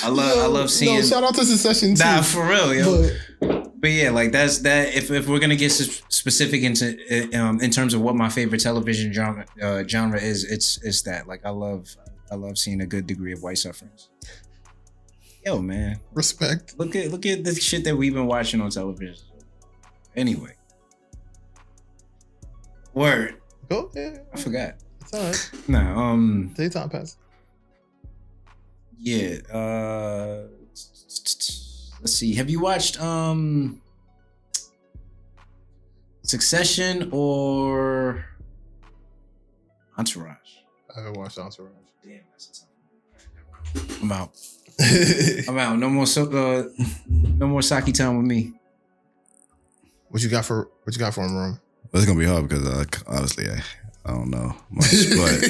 I love seeing. No, shout out to Succession too. Nah, for real, yo. But yeah, like that's that. If we're gonna get specific into in terms of what my favorite television genre is, it's that. Like I love seeing a good degree of white sufferings. Yo, man, respect. Look at the shit that we've been watching on television. Anyway, word. Go. Yeah, I forgot. It's all right. Nah. Daytime pass. Yeah. Let's see. Have you watched Succession or Entourage? I haven't watched Entourage. Damn, that's a tough one. I'm out. I'm out. No more sake time with me. What you got for him, Room? Well, it's gonna be hard because obviously I don't know much, but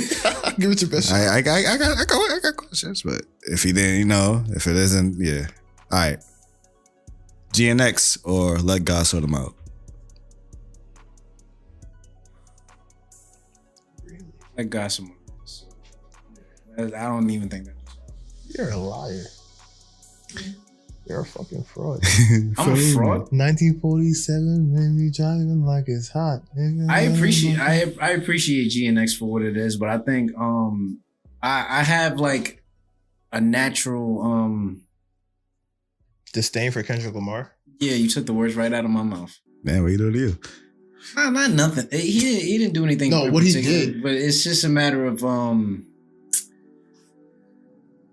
give it your best shot. I got questions, but if he didn't, if it isn't, yeah. All right. GNX or Let God Sort Them Out? Let God Sort Them Out. I don't even think that. You're a liar. You're a fucking fraud. I'm a fraud. 1947, made me driving like it's hot. I appreciate GNX for what it is, but I think I have like a natural disdain for Kendrick Lamar. Yeah, you took the words right out of my mouth. Man, what you do to you? Not nothing. He didn't do anything. No, what he did, but it's just a matter of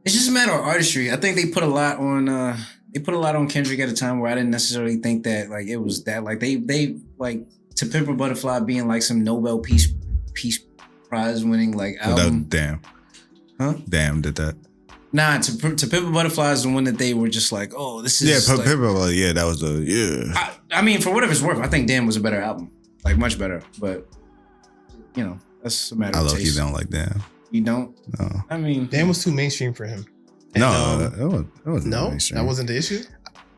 it's just a matter of artistry. I think they put a lot on Kendrick at a time where I didn't necessarily think that like it was that like they like To Pimp a Butterfly being like some Nobel Peace Prize winning like album. Damn. Huh? Damn, did that. Nah, To Pimp a Butterfly is the one that they were just like, oh, this is that was I mean, for whatever it's worth, I think Damn was a better album, like much better. But you know, that's a matter of taste. I low-key don't like Damn. You don't? No. I mean, Damn was too mainstream for him. And, it wasn't mainstream. That wasn't the issue.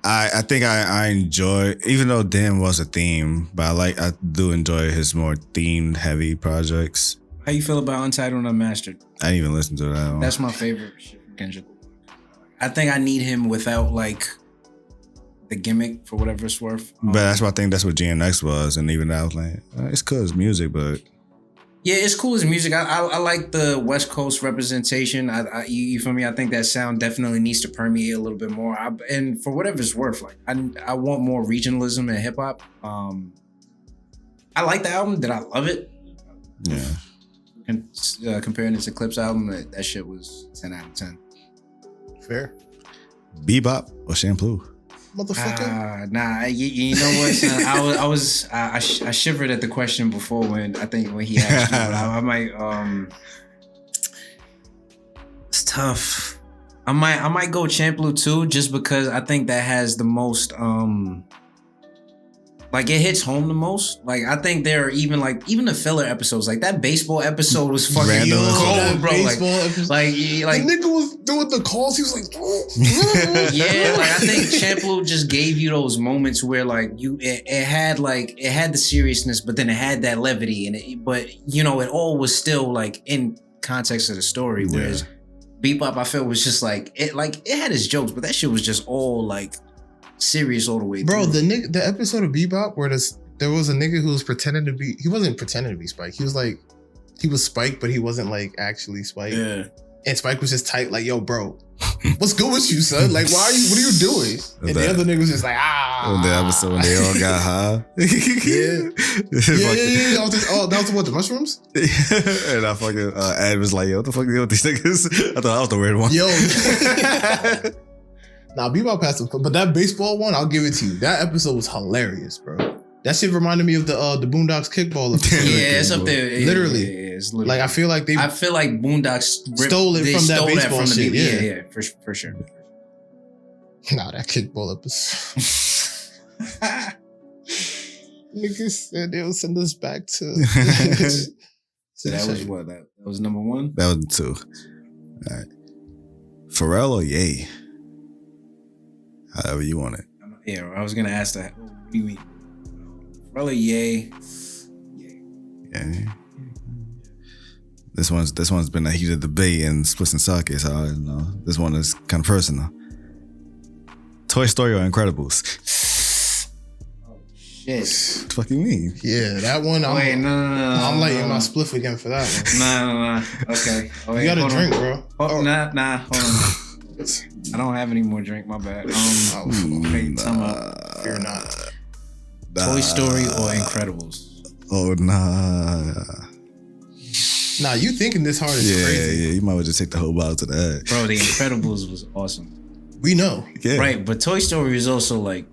I think I enjoy, even though Damn was a theme, but I do enjoy his more themed heavy projects. How you feel about Untitled and Unmastered? I didn't even listen to that one. That's my favorite shit from Kendrick. I think I need him without like the gimmick for whatever it's worth. But that's what I think that's what GNX was, and even I was like, it's cool as music, but yeah, it's cool as music. I like the West Coast representation. You feel me? I think that sound definitely needs to permeate a little bit more. And for whatever it's worth, like I want more regionalism in hip hop. I like the album. Did I love it? Yeah. Comparing it to Clip's album, that shit was 10 out of 10. Fair. Bebop or Shampoo? Motherfucker. Nah. You know what? Son? I shivered at the question before when he asked me. But I might. It's tough. I might go Shampoo too, just because I think that has the most like it hits home the most. Like I think there are even the filler episodes. Like that baseball episode was fucking cold, bro. Like the nigga was doing the calls. He was like, yeah. Like I think Shampoo just gave you those moments where like it had the seriousness, but then it had that levity, but you know it all was still like in context of the story. Whereas Bebop, I felt was just like it had its jokes, but that shit was just all like serious all the way bro through. The episode of Bebop where there was a nigga who was pretending to be, he wasn't pretending to be Spike, he was Spike, but he wasn't like actually Spike. Yeah. And Spike was just tight like, yo bro, what's good with you, son? Like what are you doing? And the other nigga was just like, the episode when they all got high. yeah. That was what, the mushrooms? And I fucking Ed was like, yo, what the fuck are you doing with these niggas? I thought I was the weird one. Yo. Nah, Bebop has some fun, but that baseball one, I'll give it to you. That episode was hilarious, bro. That shit reminded me of the Boondocks kickball episode. Yeah, it's up there. Literally. Yeah, it's literally. Like I feel like Boondocks stole it from that baseball shit. Yeah, for sure. Nah, that kickball episode. Niggas said they'll send us back to. So that was what? That was number one? That was 2. All right. Pharrell or Ye? However you want it. Yeah, I was gonna ask that. What do you mean? Pharrell or Ye? Yeah. This one's been a heated debate in Splits and Sockets. So you know, this one is kind of personal. Toy Story or Incredibles? Oh shit! What the fuck you mean? Yeah, that one. No. I'm lighting my spliff again for that one. Nah. Okay. Oh, wait, you gotta drink, bro. Nah. Hold on. I don't have any more drink. My bad. Wait, time out. Fear not. Toy Story or Incredibles? Oh nah. Nah, you thinking this hard is crazy. Yeah. You might as well just take the whole bottle to that. Bro, The Incredibles was awesome. We know. Yeah. Right, but Toy Story is also like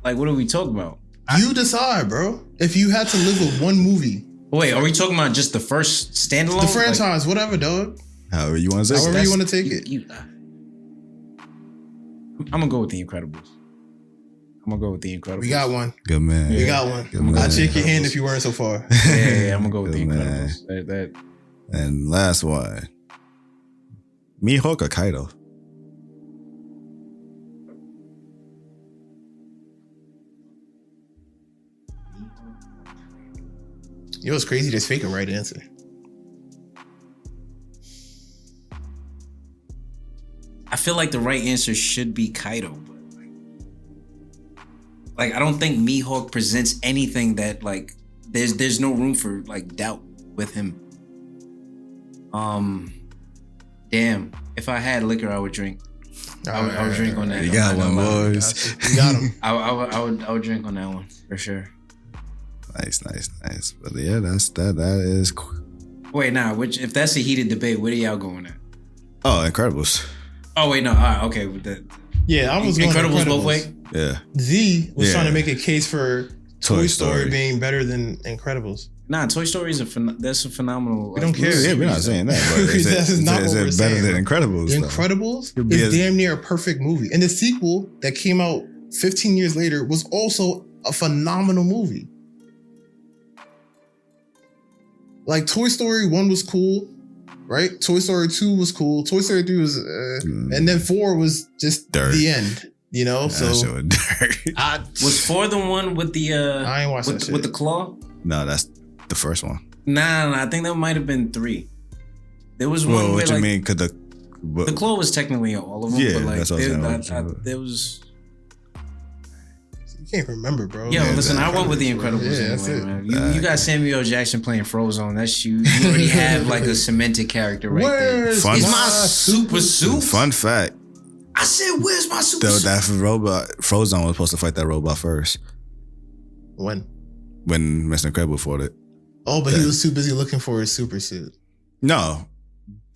what are we talking about? You decide, bro. If you had to live with one movie. Wait, are we talking about just the first standalone? The franchise, whatever, dog. However you want to say it. However you want to take it. I'm going to go with The Incredibles. We got one. Good man. We got one. I'd shake your hand if you weren't so far. Yeah, I'm going to go with The Incredibles. And last one. Mihawk or Kaido? You know what's crazy? Just fake a right answer. I feel like the right answer should be Kaido. Like I don't think Mihawk presents anything that like there's no room for like doubt with him. Damn. If I had liquor, I would drink. I would drink on that. You got one, boys. You got him. I would drink on that one for sure. Nice. But yeah, that is. Wait, nah. If that's a heated debate, what are y'all going at? Oh, Incredibles. Oh wait, no. All right, okay. Yeah, I was going Incredibles both way. Yeah. Z was trying to make a case for Toy Story being better than Incredibles. Nah, Toy Story is that's a phenomenal. We don't care. Yeah, we're not saying that. But That's not what we're saying. Better than Incredibles? The Incredibles is damn near a perfect movie, and the sequel that came out 15 years later was also a phenomenal movie. Like Toy Story 1 was cool, right? Toy Story 2 was cool. Toy Story 3 was, and then 4 was just dirt. The end. You know, so was 4 the one with the I ain't watched that shit. With the claw? No, that's the first one. Nah, I think that might have been 3. There was one. Well, what you like, mean? Cause the claw was technically all of them. Yeah, but like that's what I was saying. there was. You can't remember, bro. Yo, listen, I went with the Incredibles anyway, man. You got Samuel L. Jackson playing Frozone. That's you. You already have like a cemented character right there. He's my super suit. Fun fact. I said, "Where's my super suit?" That robot Frozone was supposed to fight that robot first. When Mr. Incredible fought it. Oh, but he was too busy looking for his super suit. No,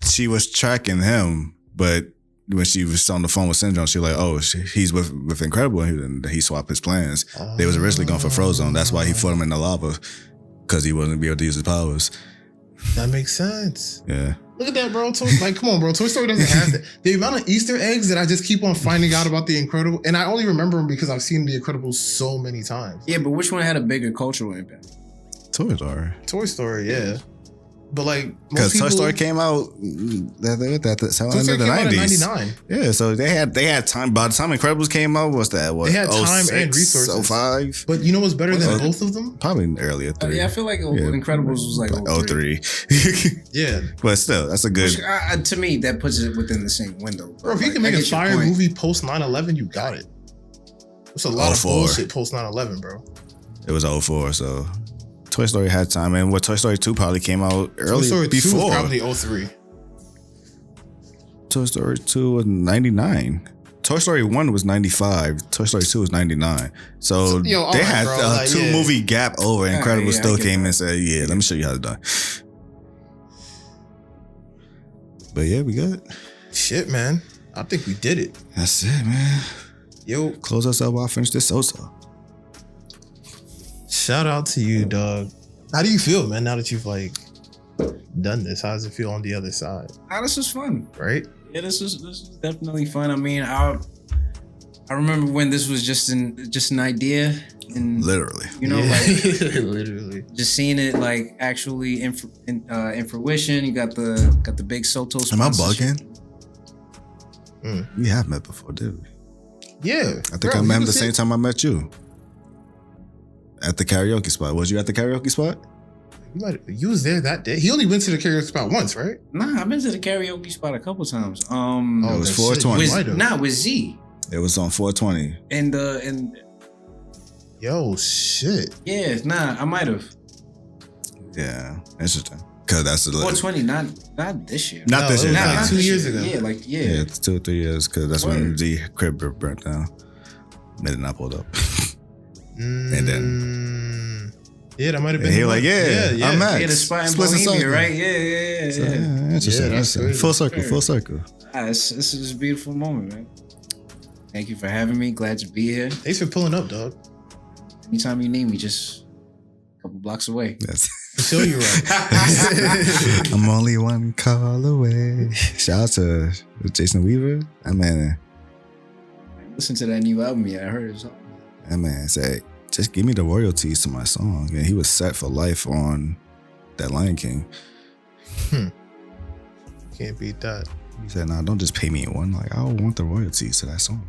she was tracking him, but when she was on the phone with Syndrome, she was like, "Oh, he's with Incredible," and he swapped his plans. They was originally going for Frozone. That's why he fought him in the lava, because he wasn't be able to use his powers. That makes sense. Yeah. Look at that, bro. Like, come on, bro. Toy Story doesn't have that. The amount of Easter eggs that I just keep on finding out about the Incredible, and I only remember them because I've seen the Incredibles so many times. Yeah, but which one had a bigger cultural impact? Toy Story. Toy Story, yeah. But like, because Toy Story came out that Toy Story came out in 99. Yeah, so they had time. By the time Incredibles came out, what's that? What, they had time and resources. 05? But you know what's better than both of them? Probably earlier 3. Yeah, I feel like Incredibles was like 03. Yeah, but still, that's a good. Which, to me, that puts it within the same window. Bro, if you can make a fire movie post 9/11, you got it. It's a lot of bullshit post 9/11, bro. It was 04, so. Toy Story had time, and Toy Story 2 probably came out early. Toy Story 2 was probably 03. Toy Story 2 was 99. Toy Story 1 was 95. Toy Story 2 was 99. So they had a 2-movie gap over. Incredible still came and said, "Yeah, let me show you how to do it." But yeah, we good. Shit, man. I think we did it. That's it, man. Yo, close us up while I finish this so-so. Shout out to you, dog. How do you feel, man, now that you've like done this? How does it feel on the other side? This was fun. Right? Yeah, this was definitely fun. I mean, I remember when this was just an idea. And, literally. You know, like literally. Just seeing it like actually in fruition. You got the big Soto sponsorship. Am I bugging? We have met before, did we? Yeah. I think I met him the same time I met you. At the karaoke spot. Was you at the karaoke spot? You was there that day. He only went to the karaoke spot once, right? Nah, I've been to the karaoke spot a couple times. It was 420. With Z. It was on 420. And yo, shit. Yeah, I might have. Yeah, interesting. Cause that's the 420, not this year. Not this year. Not 2 years ago. Yeah, yeah, it's 2 or 3 years. Cause that's when Z crib burnt down. Made it not pulled up. And then that might have been. He like, I'm Max. Yeah, the spot in Bohemia, right? Yeah. So, interesting. That's full circle. This is a beautiful moment, man. Thank you for having me. Glad to be here. Thanks for pulling up, dog. Anytime you need me, just a couple blocks away. Yes. Show you right. I'm only one call away. Shout out to Jason Weaver. That man. Listen to that new album. Yeah, I heard it. That man said, "Just give me the royalties to my song." And he was set for life on that Lion King. Can't beat that. He said, "Nah, don't just pay me one. Like, I want the royalties to that song.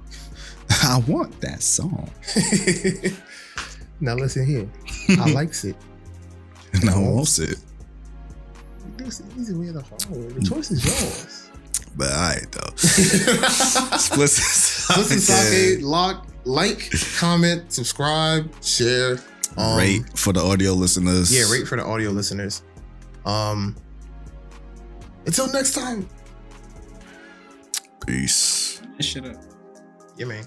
I want that song." Now listen here. I likes it. And I wants it. It's the easy way of the hard way. The choice is yours. But all right, though. Split Sake, like, comment, subscribe, share. Rate for the audio listeners. Yeah, rate for the audio listeners. Until next time. Peace. Shut up. Yeah, man.